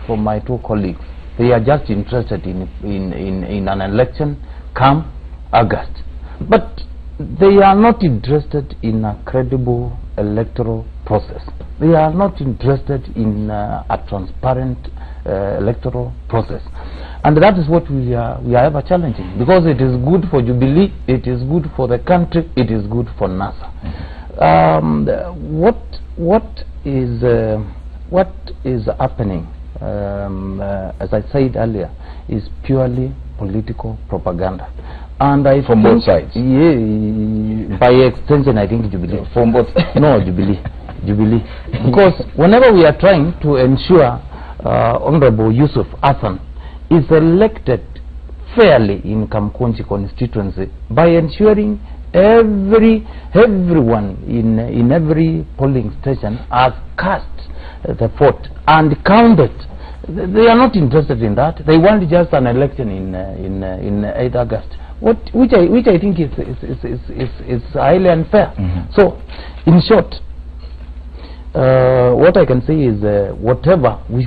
my two colleagues. They are just interested in an election come August. But they are not interested in a credible electoral process. They are not interested in a transparent electoral process. And that is what we are ever challenging, because it is good for Jubilee, it is good for the country, it is good for NASA. What is what is happening, as I said earlier, is purely political propaganda. And I from both sides? Yeah, by extension, I think Jubilee. From both? No, Jubilee. Jubilee. Because whenever we are trying to ensure Honorable Yusuf Hassan is elected fairly in Kamkunji constituency by ensuring everyone in every polling station has cast the vote and counted. They are not interested in that. They want just an election in 8 August. Which I think is highly unfair. So, in short, what I can say is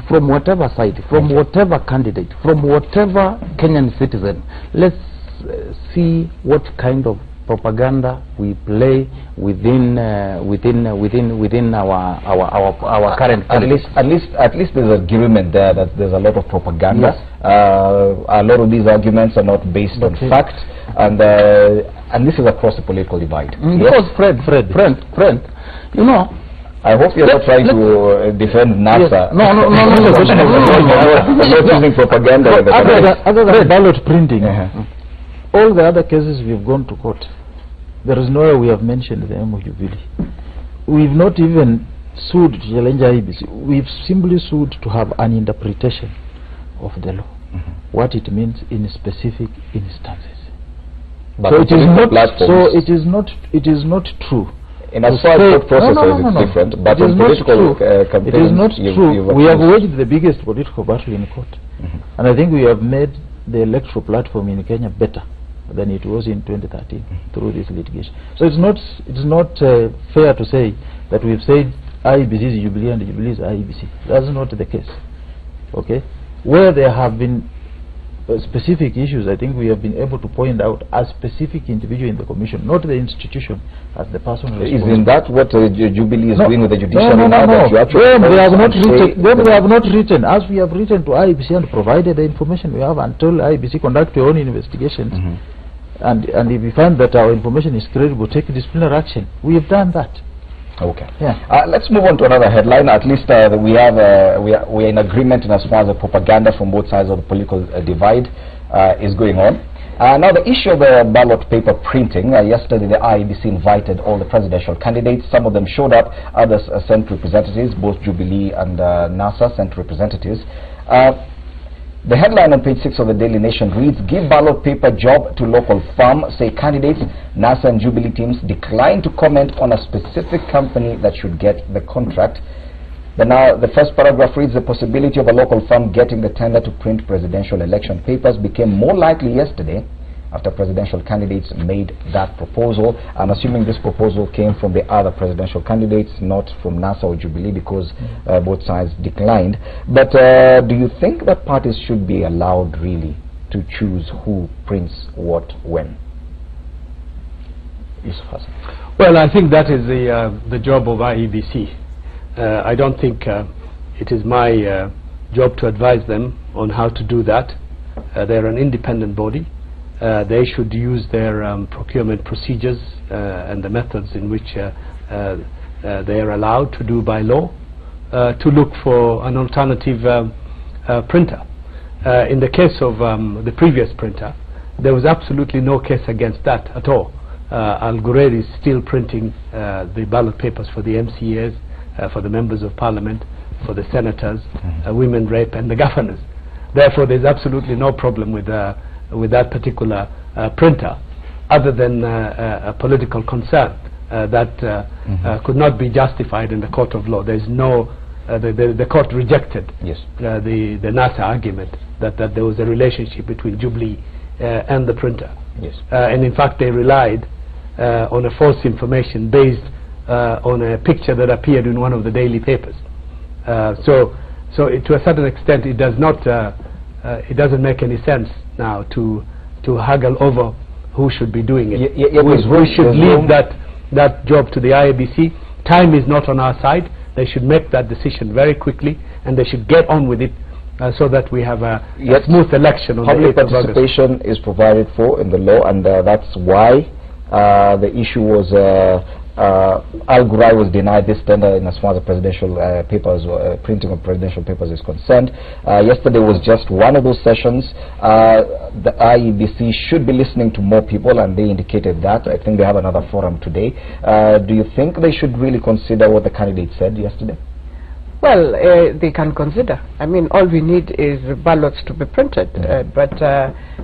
from whatever side, from whatever candidate, from whatever Kenyan citizen, let's see what kind of propaganda we play within our current. At least there's agreement there that there's a lot of propaganda. Yes. A lot of these arguments are not based on fact, and this is across the political divide. Because Fred, you know, I hope you're not trying to defend NASA. Yes. No. Not using propaganda. Other than ballot printing, all the other cases we've gone to court, there is nowhere we have mentioned the MOU Jubilee. We've not even sued to challenge IEBC. We've simply sued to have an interpretation of the law, what it means in specific instances. But So it is not true. In as far as court processes, it's different. But in political campaigns, it is not true. We have waged the biggest political battle in court, and I think we have made the electoral platform in Kenya better than it was in 2013 through this litigation. So it's not fair to say that we've said IEBC is Jubilee and Jubilee is IEBC. That's not the case. Okay, where there have been specific issues, I think we have been able to point out a specific individual in the commission, not the institution as the person responsible. Isn't that what Jubilee is doing with the judiciary now? No. That you actually They have not written, as we have written to IEBC and provided the information we have until IEBC conduct your own investigations. And if we find that our information is credible, take disciplinary action. We have done that. Okay. Yeah. Let's move on to another headline. At least we are in agreement in as far as the propaganda from both sides of the political divide is going on. Now the issue of the ballot paper printing. Yesterday the IEBC invited all the presidential candidates. Some of them showed up, others sent representatives. Both Jubilee and NASA sent representatives. The headline on page 6 of the Daily Nation reads, "Give ballot paper job to local firm, say candidates." NASA and Jubilee teams decline to comment on a specific company that should get the contract. Now the first paragraph reads, "The possibility of a local firm getting the tender to print presidential election papers became more likely yesterday after presidential candidates made that proposal." I'm assuming this proposal came from the other presidential candidates, not from NASA or Jubilee, because both sides declined. But do you think that parties should be allowed really to choose who prints what when? Well, I think that is the job of IEBC. I don't think it is my job to advise them on how to do that. They're an independent body. They should use their procurement procedures and the methods in which they are allowed to do by law to look for an alternative printer. In the case of the previous printer, there was absolutely no case against that at all. Al Ghurair is still printing the ballot papers for the MCAs, for the members of parliament, for the senators, women rep and the governors. Therefore there's absolutely no problem with that particular printer, other than a political concern that could not be justified in the court of law. There's no the court rejected the NASA argument that there was a relationship between Jubilee and the printer. And in fact they relied on a false information based on a picture that appeared in one of the daily papers. So to a certain extent it does not it doesn't make any sense now to haggle over who should be doing it. We should leave that job to the IEBC. Time is not on our side. They should make that decision very quickly, and they should get on with it so that we have a smooth election on public the 8th of August. Participation is provided for in the law, and that's why the issue was Al Ghurair was denied this tender in as far as the presidential papers, printing of presidential papers is concerned. Yesterday was just one of those sessions. The IEBC should be listening to more people, and they indicated that. I think they have another forum today. Do you think they should really consider what the candidate said yesterday? Well, they can consider. I mean, all we need is ballots to be printed. But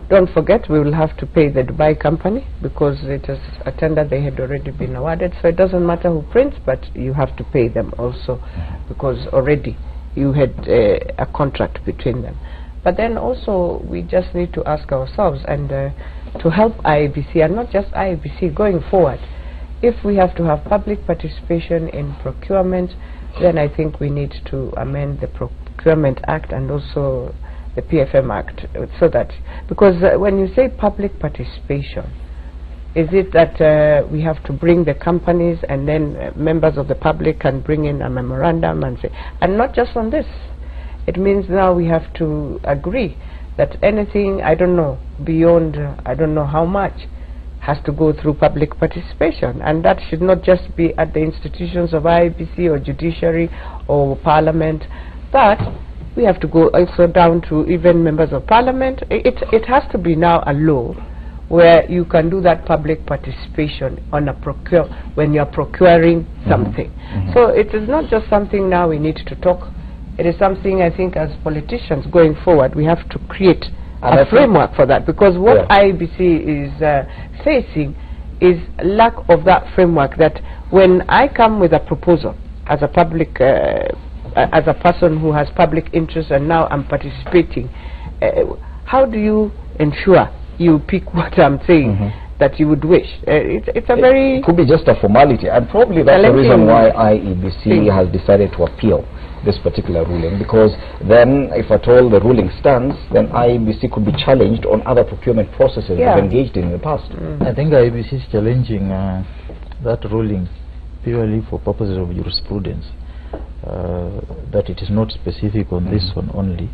don't forget, we will have to pay the Dubai company because it is a tender they had already been awarded. So it doesn't matter who prints, but you have to pay them also because already you had a contract between them. But then also, we just need to ask ourselves and to help IEBC, and not just IEBC, going forward. If we have to have public participation in procurement, then I think we need to amend the Procurement Act and also the PFM Act, so that, because when you say public participation, is it that we have to bring the companies and then members of the public can bring in a memorandum and say, and not just on this, it means now we have to agree that anything, I don't know, beyond I don't know how much, has to go through public participation, and that should not just be at the institutions of IEBC or Judiciary or Parliament, but we have to go also down to even members of Parliament. It has to be now a law where you can do that public participation on a when you are procuring something. So it is not just something now we need to talk. It is something I think as politicians going forward we have to create a framework for that, because what IEBC is facing is lack of that framework, that when I come with a proposal as a public, as a person who has public interest and now I'm participating, how do you ensure you pick what I'm saying that you would wish? It's a very... It could be just a formality, and probably that's the reason why IEBC has decided to appeal this particular ruling, because then if at all the ruling stands, then IEBC could be challenged on other procurement processes they've engaged in the past. I think IEBC is challenging that ruling purely for purposes of jurisprudence, that it is not specific on this one only,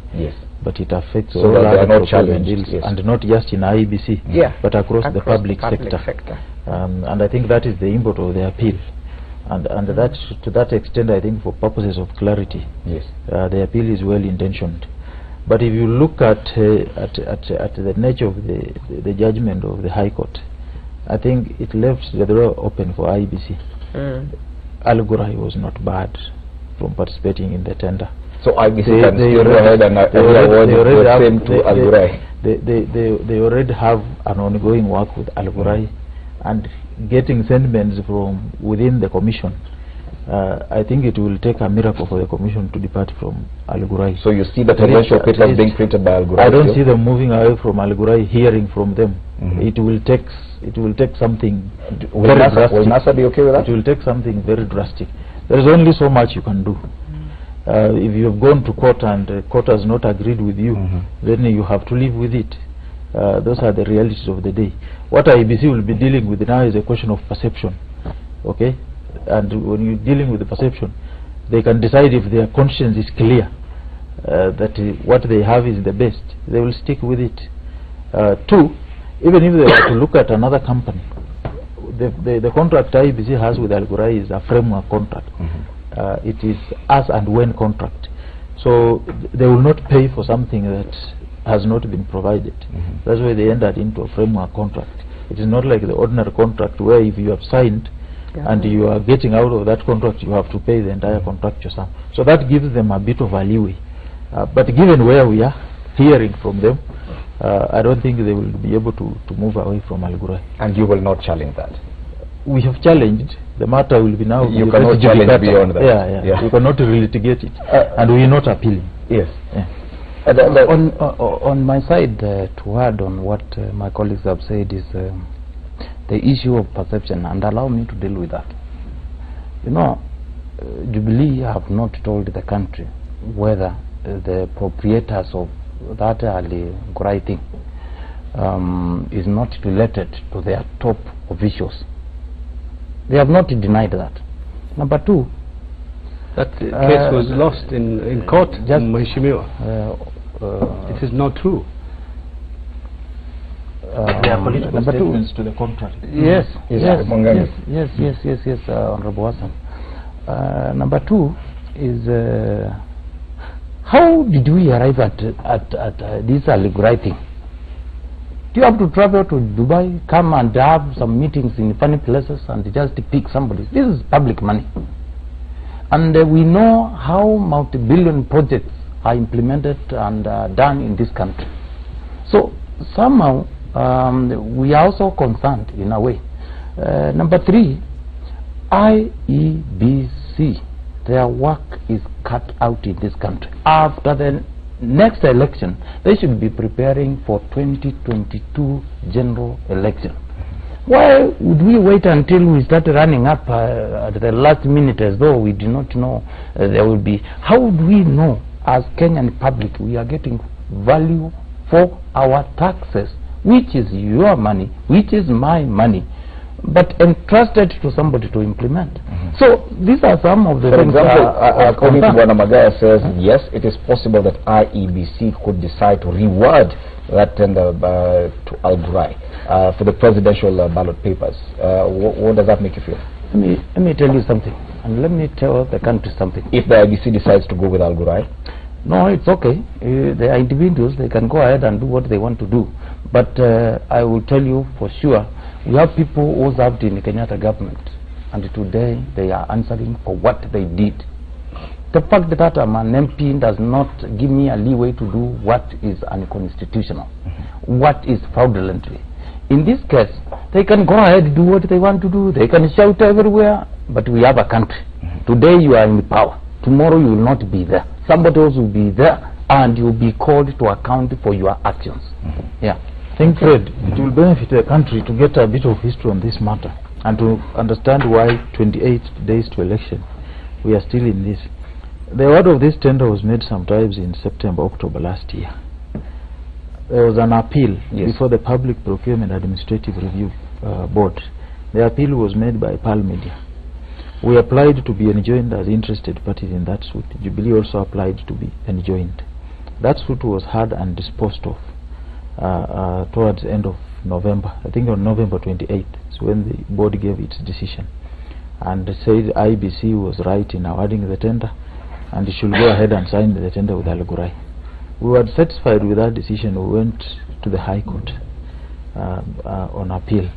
but it affects all other procurement deals, and not just in IEBC, but across the public sector. And I think that is the import of the appeal. And that, to that extent, I think for purposes of clarity, the appeal is well intentioned. But if you look at the nature of the judgment of the High Court, I think it left the door open for IEBC. Al Ghurair was not barred from participating in the tender. So IEBC can still go ahead and award the same to Al Ghurair. They already have an ongoing work with Al Ghurair, and getting sentiments from within the commission, I think it will take a miracle for the commission to depart from Al Ghurair. So you see the presidential papers being printed by Al Ghurair? I don't see them moving away from Al Ghurair, hearing from them. It will take something very drastic. Will NASA be okay with that? It will take something very drastic. There is only so much you can do. If you have gone to court and the court has not agreed with you, then you have to live with it. Those are the realities of the day. What IEBC will be dealing with now is a question of perception, okay? And when you're dealing with the perception, they can decide if their conscience is clear that what they have is the best, they will stick with it. Two, even if they were to look at another company, the contract IEBC has with Al Ghurair is a framework contract. It is as and when contract. So they will not pay for something that has not been provided. That's why they entered into a framework contract. It is not like the ordinary contract where if you have signed and you are getting out of that contract, you have to pay the entire contractual sum. So that gives them a bit of a leeway. But given where we are hearing from them, I don't think they will be able to move away from Al Ghurair. And you will not challenge that? We have challenged. The matter will be now... You cannot challenge beyond that. We cannot litigate it. And we are not appealing. On my side, to add on what my colleagues have said is the issue of perception, and allow me to deal with that. You know, Jubilee have not told the country whether the proprietors of that Al Ghurair thing is not related to their top officials. They have not denied that. Number two, that case was lost in court, Mheshimiwa. It is not true. There are political number statements two, to the contrary. Yes, Yes. Honorable Hassan. Number two is how did we arrive at this Al-Ghurair thing? Do you have to travel to Dubai, come and have some meetings in funny places and just pick somebody? This is public money. And we know how multi-billion projects are implemented and done in this country. So somehow we are also concerned in a way. Number three, IEBC, their work is cut out in this country. After the next election, they should be preparing for 2022 general election. Why would we wait until we start running up at the last minute as though we do not know there will be? How would we know as Kenyan public we are getting value for our taxes, which is your money, which is my money, but entrusted to somebody to implement? So these are some of the For things. example, according to Bwana Magaya says, yes, it is possible that IEBC could decide to reward that tender to Al-Ghurair for the presidential ballot papers. What does that make you feel? Let me tell you something, and let me tell the country something. If the IEBC decides to go with Al-Ghurair? No, it's okay. They are individuals, they can go ahead and do what they want to do. But I will tell you for sure, we have people who served in the Kenyatta government, and today they are answering for what they did. The fact that I'm an MP does not give me a leeway to do what is unconstitutional, what is fraudulently. In this case, they can go ahead and do what they want to do. They can shout everywhere, but we have a country. Today you are in power. Tomorrow you will not be there. Somebody else will be there, and you will be called to account for your actions. Yeah. I think, Fred, it will benefit the country to get a bit of history on this matter and to understand why 28 days to election we are still in this. The award of this tender was made sometimes in September, October last year. There was an appeal before the Public Procurement Administrative Review Board. The appeal was made by PAL Media. We applied to be enjoined as interested parties in that suit. Jubilee also applied to be enjoined. That suit was heard and disposed of towards the end of November. I think on November 28th is when the board gave its decision and said IBC was right in awarding the tender and it should go ahead and sign the tender with Al-Ghurair. We were satisfied with that decision. We went to the High Court on appeal.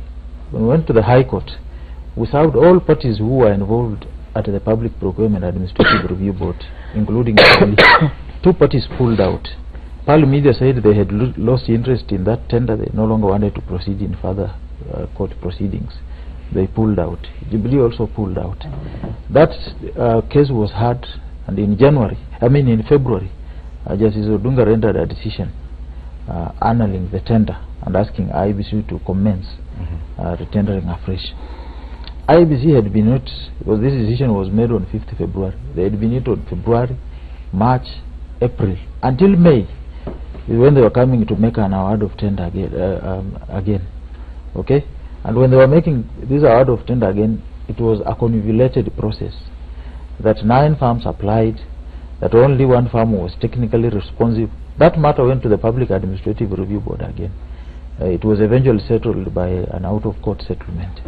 When we went to the High Court, we served all parties who were involved at the Public Procurement Administrative Review Board, including two parties pulled out. PAL Media said they had lost interest in that tender. They no longer wanted to proceed in further court proceedings. They pulled out. Jubilee also pulled out. That case was heard, and in February, Justice Odunga rendered a decision annulling the tender and asking IBC to commence retendering afresh. IBC had been it, because this decision was made on 5th February. They had been it on February, March, April, until May, when they were coming to make an award of tender again. Okay? And when they were making this award of tender again, it was a convoluted process. That 9 firms applied, that only 1 firm was technically responsive. That matter went to the Public Administrative Review Board again. It was eventually settled by an out-of-court settlement.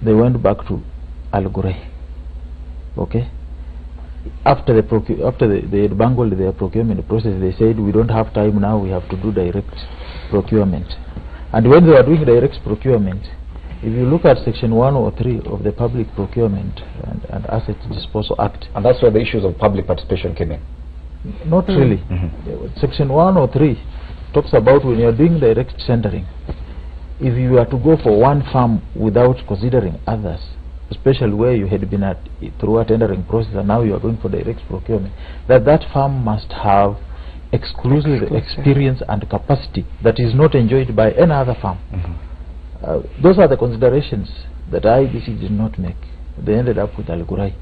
They went back to Al-Ghurair. Okay? After they had bungled their procurement process, they said, we don't have time now, we have to do direct procurement. And when they were doing direct procurement, if you look at Section 103 of the Public Procurement and Asset Disposal Act... And that's where the issues of public participation came in? Not really. Section 103 talks about when you are doing direct tendering, if you are to go for one firm without considering others, especially where you had been through a tendering process and now you are going for direct procurement, that firm must have exclusive experience and capacity that is not enjoyed by any other firm. Those are the considerations that IBC did not make. They ended up with Al-Ghurair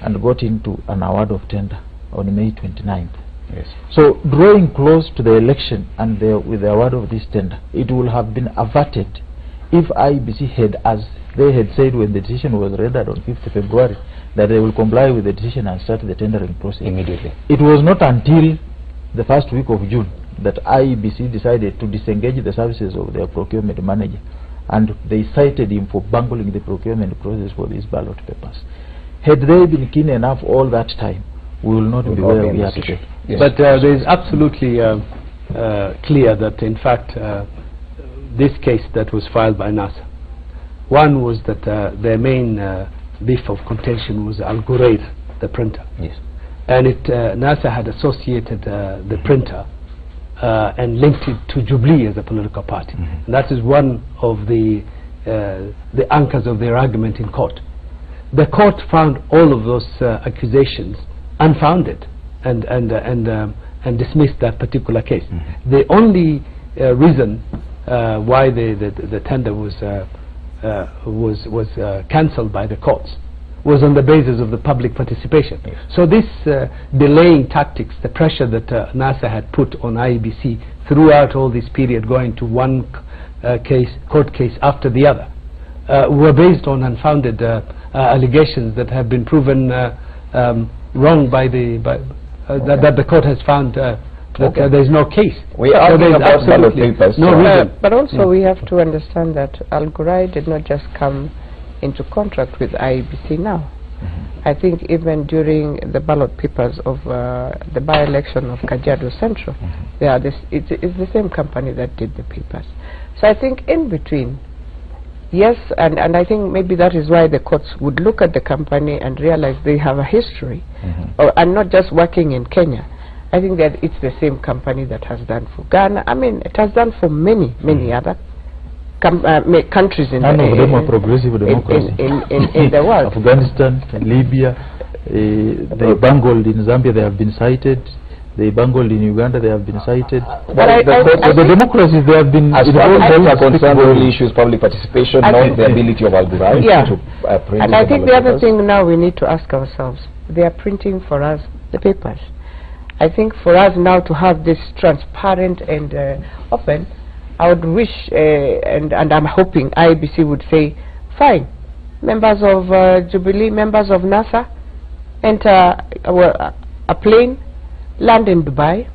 and got into an award of tender on May 29th. Yes. So drawing close to the election and with the award of this tender, it would have been averted if IBC had, as they had said when the decision was rendered on 5th February, that they will comply with the decision and start the tendering process immediately. It was not until the first week of June that IEBC decided to disengage the services of their procurement manager, and they cited him for bungling the procurement process for these ballot papers. Had they been keen enough all that time, we will not be where we are today. Yes. But there is absolutely clear that in fact this case that was filed by NASA, one was that their main beef of contention was Al Ghurair, the printer. Yes. And NASA had associated the printer and linked it to Jubilee as a political party. And that is one of the anchors of their argument in court. The court found all of those accusations unfounded and dismissed that particular case. The only reason why the tender was cancelled by the courts was on the basis of the public participation. So this delaying tactics, the pressure that NASA had put on IEBC throughout all this period, going to one court case after the other, were based on unfounded allegations that have been proven wrong by that the court has found that there is no case. We are talking about ballot papers. No reason. But also we have to understand that Al Ghurair did not just come into contract with IEBC now. I think even during the ballot papers of the by-election of Kajiado Central, it's the same company that did the papers. So I think in between, yes, and I think maybe that is why the courts would look at the company and realize they have a history, and not just working in Kenya. I think that it's the same company that has done for Ghana. I mean, it has done for many other countries in progressive democracy in the world. Afghanistan, Libya, they bungled in Zambia, they have been cited. They bungled in Uganda, they have been cited. But the democracies, they have been as far as concerned the issues, public participation, not the ability of Al Ghurair to print. And I think the other thing now we need to ask ourselves, they are printing for us the papers. I think for us now to have this transparent and open, I would wish, and I'm hoping IEBC would say, fine, members of Jubilee, members of NASA, enter a plane, land in Dubai,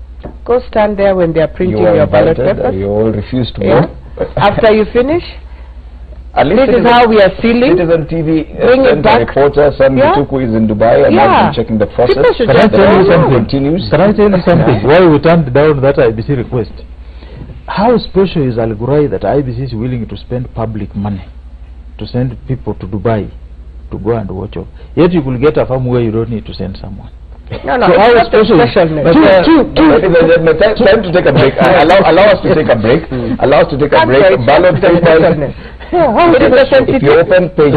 go stand there when they are printing your ballot papers. You all refuse to move. After you finish, this is how we are sealing. Citizen TV bring it back. Reporter Sam Mituku is in Dubai and I've been checking the process. Can I tell you something? Can I tell you something? Why we turned down that IBC request? How special is Al Ghurair that IBC is willing to spend public money to send people to Dubai to go and watch over? Yet you will get a farm where you don't need to send someone. No, so how special? Time to take a break. Allow us to take a break. Allow us to take a break. Ballot papers. If you open page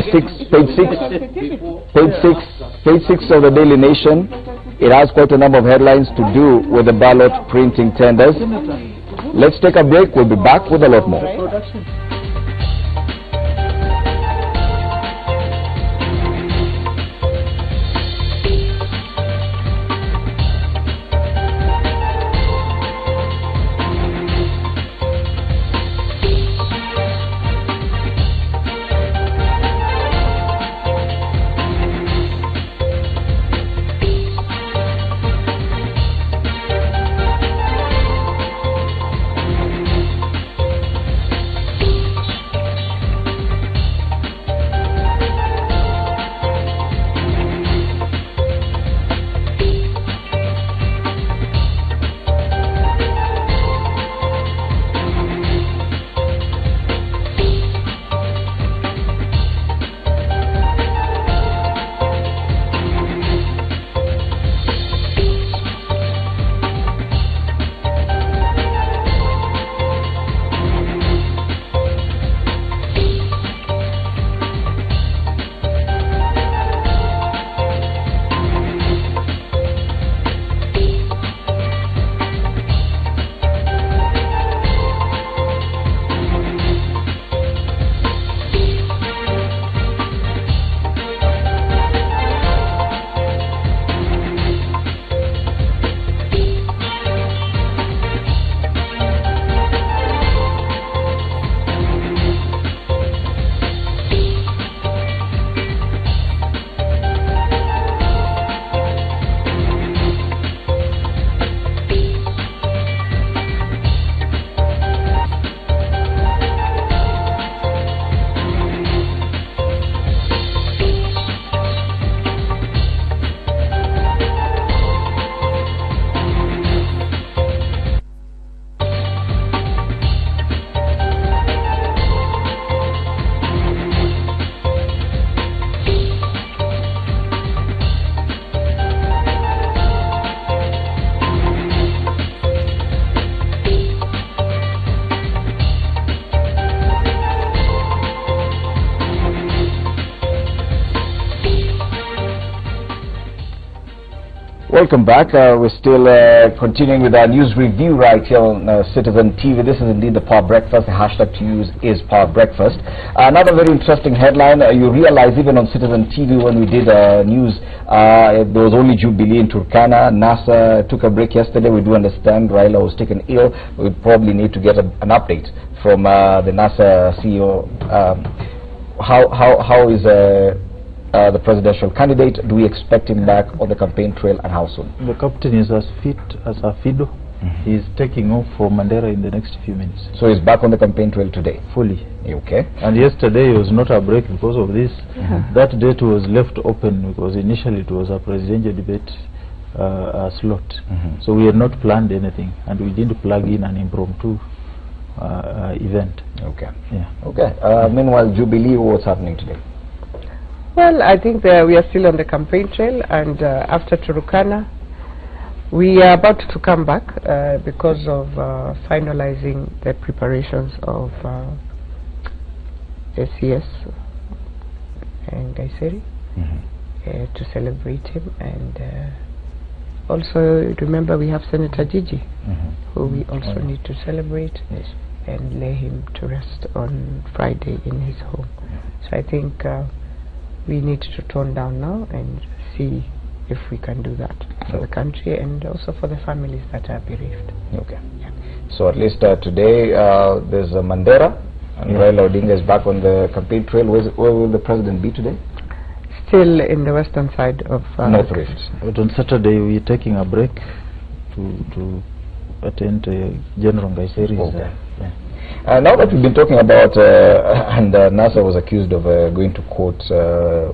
6 of the Daily Nation, it has quite a number of headlines to do with the ballot printing tenders. Let's take a break. We'll be back with a lot more. Welcome back. We're still continuing with our news review right here on Citizen TV. This is indeed the Power Breakfast. The hashtag to use is Power Breakfast. Another very interesting headline. You realize even on Citizen TV when we did news, there was only Jubilee in Turkana. NASA took a break yesterday. We do understand Raila was taken ill. We probably need to get an update from the NASA CEO. How is the presidential candidate? Do we expect him back on the campaign trail, and how soon? The captain is as fit as a fiddle. He's taking off for Mandera in the next few minutes. So he's back on the campaign trail today? Fully. Okay. And yesterday was not a break because of this. That date was left open because initially it was a presidential debate slot. So we had not planned anything, and we didn't plug in an impromptu event. Okay. Yeah. Okay. Meanwhile, Jubilee, what's happening today? Well, I think we are still on the campaign trail, and after Turkana, we are about to come back because of finalizing the preparations of SCS and Judiciary to celebrate him. And also, remember, we have Senator Gigi, who we also need to celebrate and lay him to rest on Friday in his home. So I think we need to tone down now and see if we can do that for the country and also for the families that are bereaved. Okay. Yeah. So at least today there's Mandera, and Raila Odinga is back on the campaign trail. Where will the president be today? Still in the western side of North Rift. But on Saturday we're taking a break to attend General Judiciary. Okay. Now that we've been talking about, and NASA was accused of going to court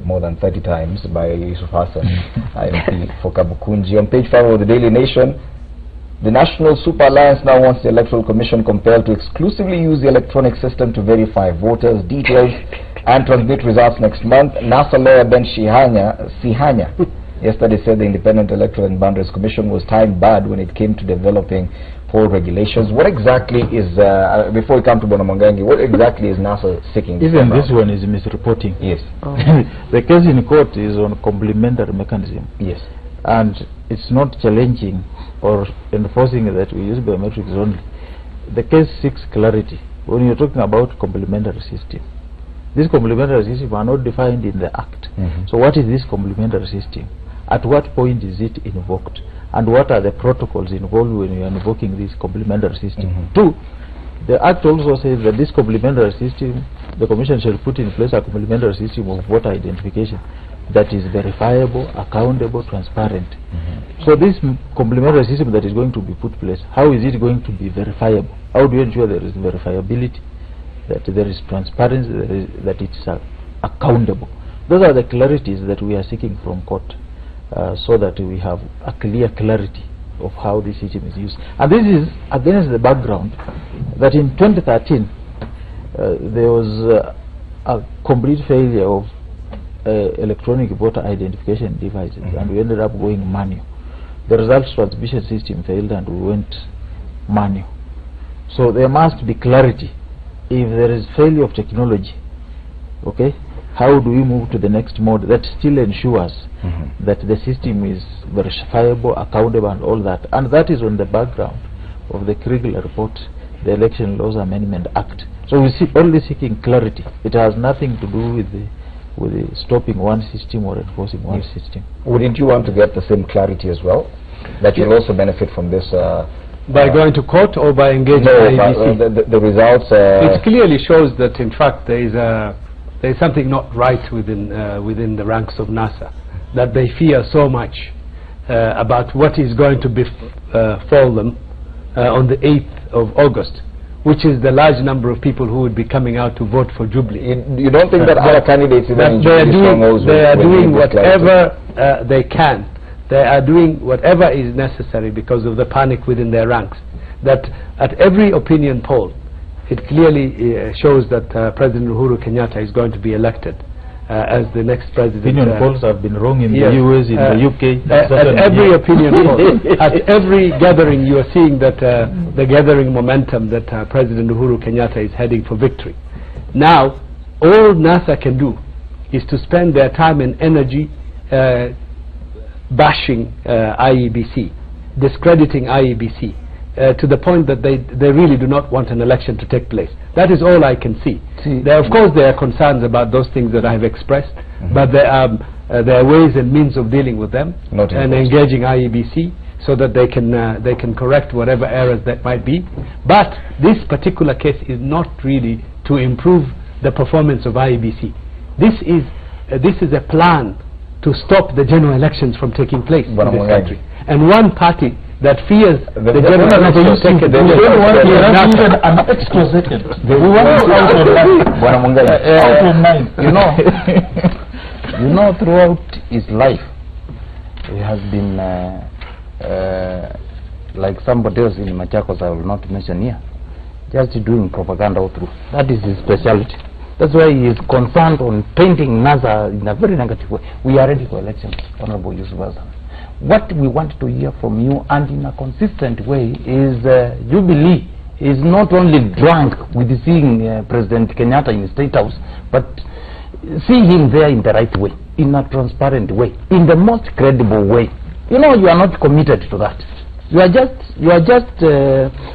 more than 30 times by Yusuf Hassan MP for Kabukunji. On page 5 of the Daily Nation, the National Super Alliance now wants the Electoral Commission compelled to exclusively use the electronic system to verify voters' details and transmit results next month. NASA lawyer Ben Sihanya yesterday said the Independent Electoral and Boundaries Commission was timed bad when it came to developing poll regulations. What exactly is, before we come to Bonamangangi, what exactly is NASA seeking? Even this one is misreporting. Yes. The case in court is on complementary mechanism. Yes. And it's not challenging or enforcing that we use biometrics only. The case seeks clarity. When you're talking about complementary system, these complementary systems are not defined in the Act. So what is this complementary system? At what point is it invoked? And what are the protocols involved when you are invoking this complementary system? 2, the Act also says that this complementary system, the Commission shall put in place a complementary system of voter identification that is verifiable, accountable, transparent. So this complementary system that is going to be put in place, how is it going to be verifiable? How do you ensure there is verifiability, that there is transparency, that it's accountable? Those are the clarities that we are seeking from court. So that we have a clear clarity of how this system is used. And this is against the background that in 2013 there was a complete failure of electronic voter identification devices, and we ended up going manual. The results transmission system failed and we went manual. So there must be clarity. If there is failure of technology, okay, how do we move to the next mode that still ensures that the system is verifiable, accountable, and all that? And that is on the background of the Kriegler report, the Election Laws Amendment Act. So we see only seeking clarity. It has nothing to do with the stopping one system or enforcing one system. Wouldn't you want to get the same clarity as well? That you'll also benefit from this? By going to court or by engaging IEBC? The results... it clearly shows that in fact there is something not right within the ranks of NASA, that they fear so much about what is going to befall them on the 8th of August, which is the large number of people who would be coming out to vote for Jubilee. You don't think that other candidates they are doing whatever they can. They are doing whatever is necessary because of the panic within their ranks. That at every opinion poll, it clearly shows that President Uhuru Kenyatta is going to be elected as the next president. Opinion polls have been wrong in the US, in the UK. At every opinion poll, at every gathering, you are seeing that the gathering momentum that President Uhuru Kenyatta is heading for victory. Now, all NASA can do is to spend their time and energy bashing IEBC, discrediting IEBC, to the point that they really do not want an election to take place. That is all I can see. Of course, there are concerns about those things that I have expressed, but there are ways and means of dealing with them and engaging IEBC so that they can correct whatever errors that might be. But this particular case is not really to improve the performance of IEBC. This is a plan to stop the general elections from taking place in this country. And one party that fears the general elections take place. An extra second. We want to out of nine. You know, throughout his life, he has been like somebody else in Machakos, I will not mention here, just doing propaganda all through. That is his specialty. That's why he is concerned on painting NASA in a very negative way. We are ready for elections, Honorable Yusuf Hassan. What we want to hear from you, and in a consistent way, is Jubilee is not only drunk with seeing President Kenyatta in the State House, but see him there in the right way, in a transparent way, in the most credible way. You know, you are not committed to that.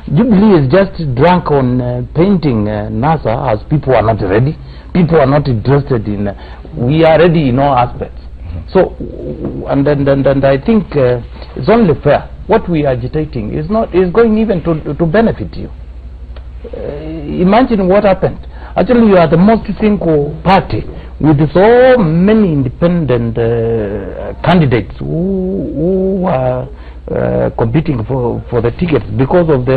Jubilee is just drunk on painting NASA as people are not ready. People are not interested in. We are ready in all aspects. So, and I think it's only fair. What we are agitating is going even to benefit you. Imagine what happened. Actually, you are the most single party with so many independent candidates who are competing for the tickets because of the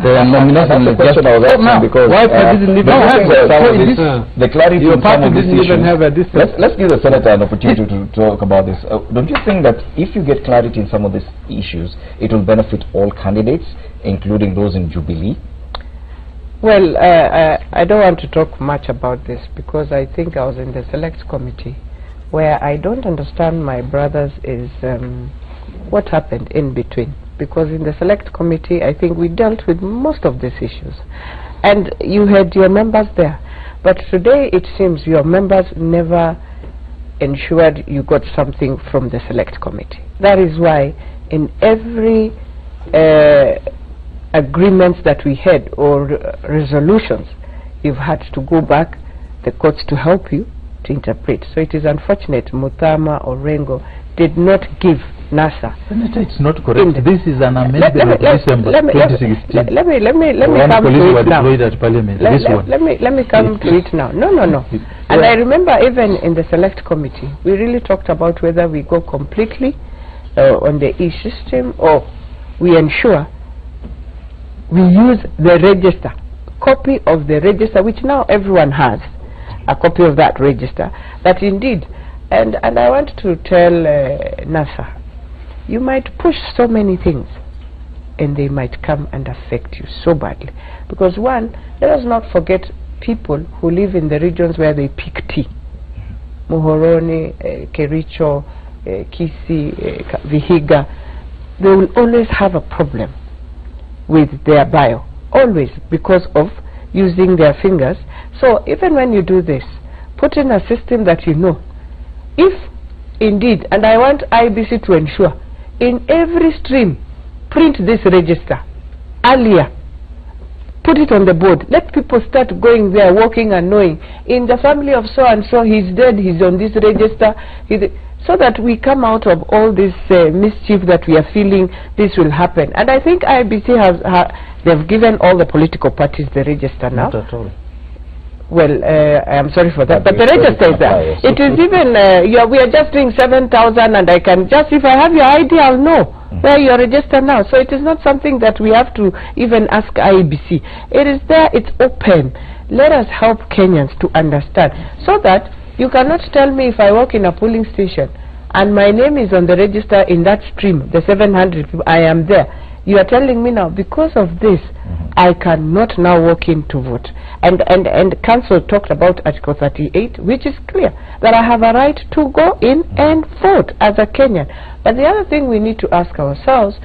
nomination. That's the question I was asking, because why didn't even have the clarity your in some party of these didn't even issues. have a distance. Let's give the senator an opportunity to talk about this. Don't you think that if you get clarity in some of these issues, it will benefit all candidates, including those in Jubilee? Well, I don't want to talk much about this because I think I was in the select committee. Where I don't understand, my brothers, is what happened in between. Because in the select committee, I think we dealt with most of these issues. And you had your members there. But today, it seems your members never ensured you got something from the select committee. That is why in every agreements that we had or resolutions, you've had to go back, the courts to help you to interpret. So it is unfortunate Muthama or Rengo did not give NASA. Senator, it's not correct. This is an amendment of December 2016. Let me come to it now. Let me come to it now. No. And I remember even in the select committee, we really talked about whether we go completely on the e-system or we ensure we use the register, copy of the register, which now everyone has a copy of that register, that indeed, and I want to tell NASA, you might push so many things and they might come and affect you so badly. Because one, let us not forget people who live in the regions where they pick tea. Muhoroni, Kericho, Kisii, Vihiga, they will always have a problem with their bio, always, because of using their fingers. So even when you do this, put in a system that you know, if indeed, and I want IBC to ensure, in every stream, print this register earlier, put it on the board, let people start going there, walking and knowing, in the family of so and so, he's dead, he's on this register, so that we come out of all this mischief that we are feeling this will happen. And I think IBC they've given all the political parties the register now. Not at all. Well, I am sorry for that, but the register is there. It is even, we are just doing 7,000, and I can just, if I have your ID, I'll know where you are registered now. So it is not something that we have to even ask IEBC. It is there, it's open. Let us help Kenyans to understand, so that you cannot tell me if I walk in a polling station and my name is on the register in that stream, the 700 people, I am there. You are telling me now, because of this, I cannot now walk in to vote. And Council talked about Article 38, which is clear, that I have a right to go in and vote as a Kenyan. But the other thing we need to ask ourselves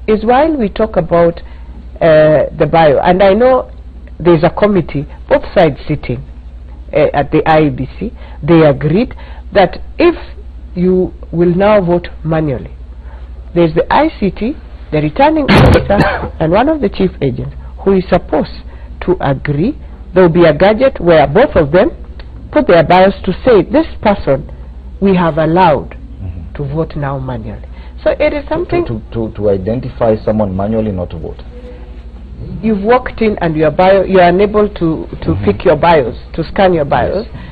is, while we talk about the bio, and I know there's a committee, both sides sitting at the IEBC, they agreed, that if you will now vote manually, there's the ICT, the returning officer, and one of the chief agents who is supposed to agree. There will be a gadget where both of them put their bios to say, this person we have allowed to vote now manually. So it is something to identify someone manually not to vote. You've walked in and your bio, you are unable to pick your bios, to scan your bios. Yes.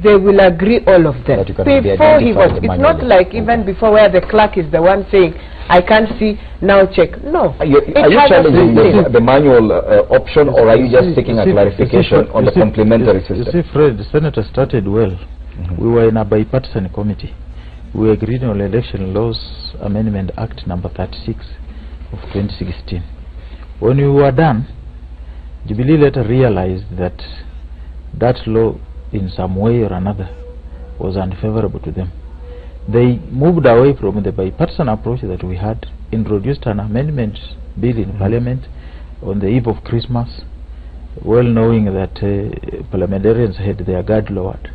They will agree, all of them, before he votes. It's not like even before where the clerk is the one saying, I can't see, now check. No. Are you challenging the manual option, or are you just seeking a clarification on the complementary system? You see, Fred, the Senator started well. We were in a bipartisan committee. We agreed on Election Laws Amendment Act number 36 of 2016. When we were done, Jubilee later realized that that law in some way or another was unfavorable to them. They moved away from the bipartisan approach that we had, introduced an amendment bill in Parliament on the eve of Christmas, well knowing that parliamentarians had their guard lowered,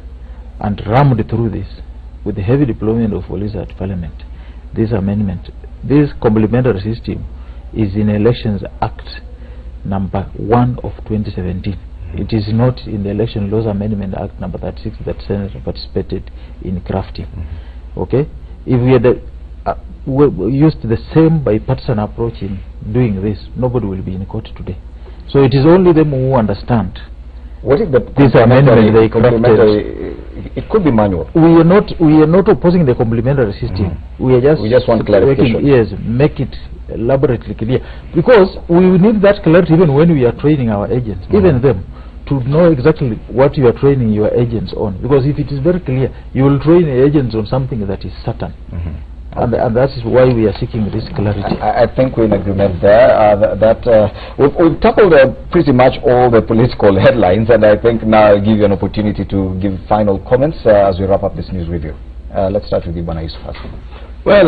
and rammed through this with the heavy deployment of police at Parliament. This amendment, this complementary system, is in Elections Act number 1 of 2017. It is not in the Election Laws Amendment Act number 36 that Senator participated in crafting. Okay? If we had we used the same bipartisan approach in doing this, nobody will be in court today. So it is only them who understand. What is the this amendment they it could be manual. We are not opposing the complementary system. We just want clarification. Yes, make it elaborately clear, because we need that clarity even when we are training our agents, even them, to know exactly what you are training your agents on. Because if it is very clear, you will train the agents on something that is certain. And that is why we are seeking this clarity. I think we're in agreement there. We've tackled pretty much all the political headlines, and I think now I'll give you an opportunity to give final comments as we wrap up this news review. Let's start with you, Bwana Yusuf. Well,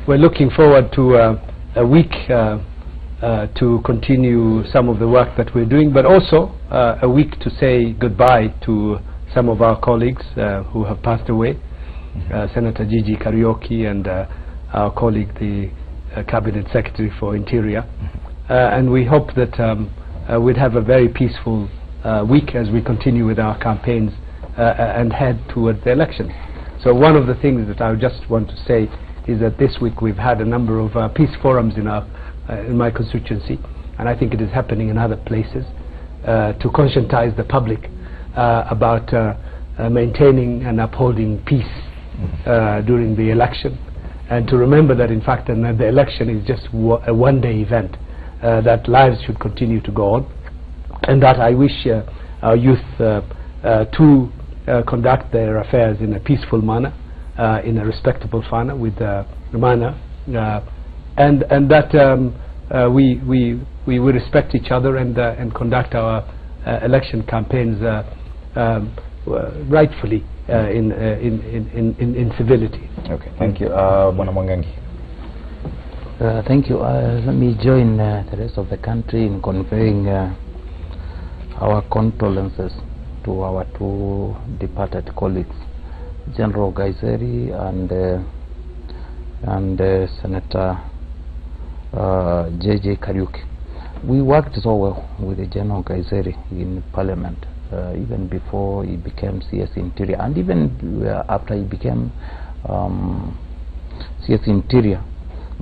we're looking forward to a week to continue some of the work that we're doing, but also a week to say goodbye to some of our colleagues who have passed away. Senator Gigi Kariuki and our colleague, the Cabinet Secretary for Interior. And we hope that we'd have a very peaceful week as we continue with our campaigns and head towards the elections. So one of the things that I just want to say is that this week we've had a number of peace forums in my constituency, and I think it is happening in other places, to conscientize the public about maintaining and upholding peace during the election, and to remember that in fact the election is just a one-day event, that lives should continue to go on, and that I wish our youth to conduct their affairs in a peaceful manner, in a respectable manner, and that we respect each other and conduct our election campaigns rightfully in civility. Okay, thank you. Bwana Mwangangi. Thank you. Let me join the rest of the country in conveying our condolences to our two departed colleagues, General Gaiseri and Senator J.J. Kariuki. We worked so well with General Gaiseri in Parliament, even before he became CS Interior, and even after he became CS Interior,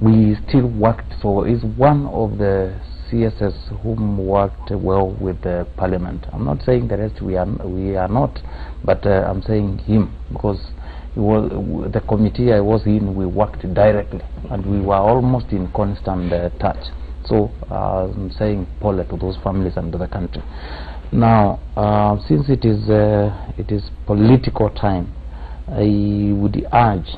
we still worked. So he's one of the CSs whom worked well with the Parliament. I'm not saying the rest we are not, but I'm saying him, because he was the committee I was in. We worked directly, and we were almost in constant touch. So I'm saying Paula to those families and to the country. Now, since it is political time, I would urge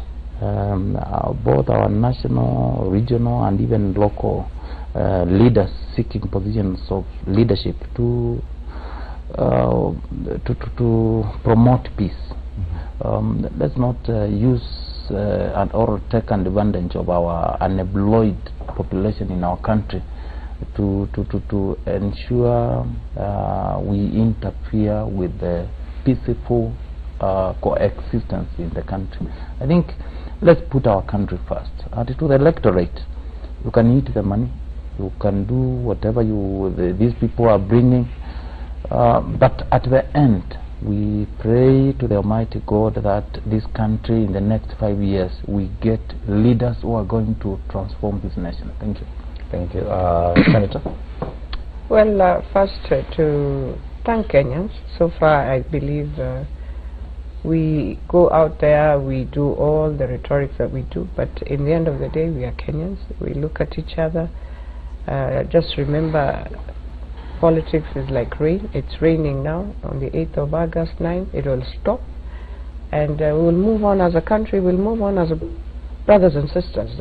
both our national, regional, and even local leaders seeking positions of leadership to promote peace. Let's not use or take advantage of our unemployed population in our country to ensure we interfere with the peaceful coexistence in the country. I think let's put our country first. And to the electorate, you can eat the money, you can do whatever these people are bringing, but at the end, we pray to the Almighty God that this country in the next 5 years we get leaders who are going to transform this nation. Thank you. Thank you. Senator? Well, first to thank Kenyans. So far I believe we go out there, we do all the rhetoric that we do, but in the end of the day we are Kenyans. We look at each other. Just remember, politics is like rain. It's raining now. On the 8th of August 9, it will stop, and we will move on as a country. We'll move on as brothers and sisters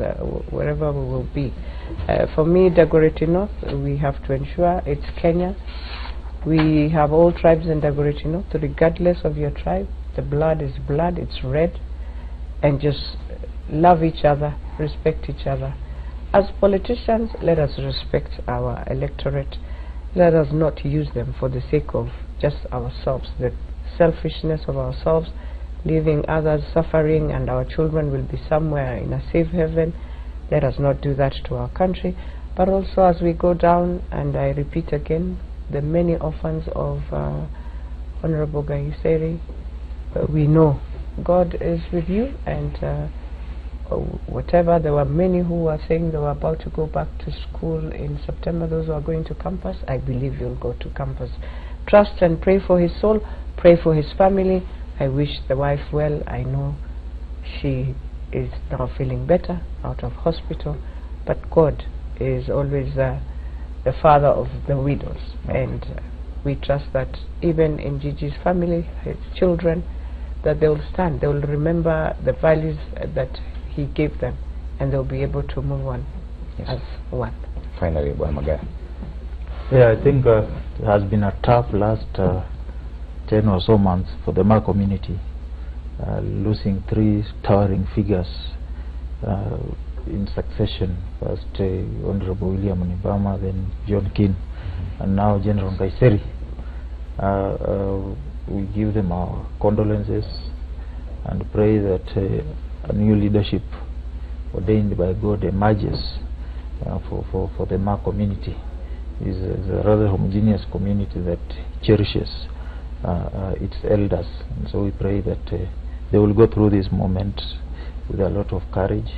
wherever we will be. For me, Dagoretti North, we have to ensure it's Kenya. We have all tribes in Dagoretti North, regardless of your tribe. The blood is blood, it's red, and just love each other, respect each other. As politicians, let us respect our electorate. Let us not use them for the sake of just ourselves, the selfishness of ourselves, leaving others suffering, and our children will be somewhere in a safe haven. Let us not do that to our country. But also, as we go down, and I repeat again, the many orphans of Honorable Gaiseri, we know God is with you, and whatever, there were many who were saying they were about to go back to school in September. Those who are going to campus, I believe you'll go to campus. Trust and pray for his soul, pray for his family. I wish the wife well. I know she is now feeling better out of hospital, but God is always the father of the widows, and we trust that even in Gigi's family, his children, that they will stand, they will remember the values that he gave them, and they'll be able to move on as one. Finally, Magaya. Yeah, I think it has been a tough last 10 or so months for the Ma community, losing 3 towering figures in succession. First Honorable William Nibama, then John King, and now General Gaiseri. We give them our condolences and pray that a new leadership ordained by God emerges for the Ma community. It is a rather homogeneous community that cherishes its elders, and so we pray that they will go through this moment with a lot of courage,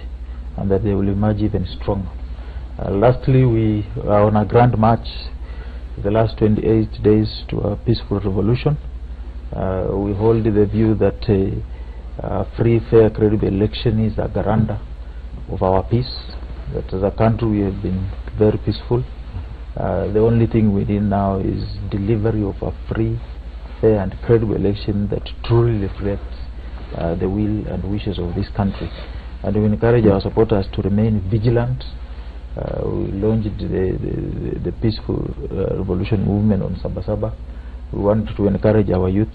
and that they will emerge even stronger. Lastly, we are on a grand march the last 28 days to a peaceful revolution. We hold the view that a free, fair, credible election is a guarantor of our peace, that as a country we have been very peaceful. The only thing we need now is delivery of a free, fair and credible election that truly reflects the will and wishes of this country. And we encourage our supporters to remain vigilant. We launched the peaceful revolution movement on Sabasaba. We want to encourage our youth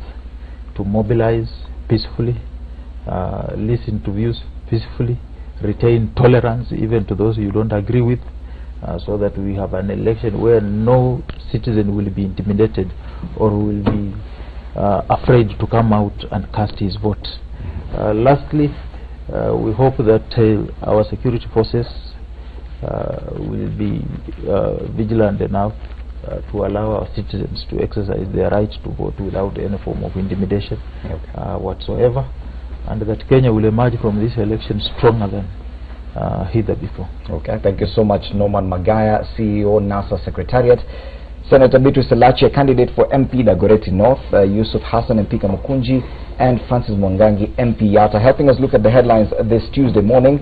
to mobilize peacefully, listen to views peacefully, retain tolerance even to those you don't agree with, so that we have an election where no citizen will be intimidated or will be afraid to come out and cast his vote. Lastly, we hope that our security forces will be vigilant enough to allow our citizens to exercise their right to vote without any form of intimidation whatsoever, and that Kenya will emerge from this election stronger than hither before. Okay, thank you so much, Norman Magaya, CEO, NASA Secretariat. Senator Beatrice Elachi, candidate for MP Dagoretti North, Yusuf Hassan MP Kamukunji, and Francis Mwangangi MP Yata, helping us look at the headlines this Tuesday morning.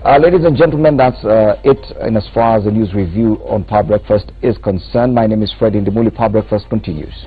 Ladies and gentlemen, that's it in as far as the news review on Power Breakfast is concerned. My name is Freddie Ndimuli. Power Breakfast continues.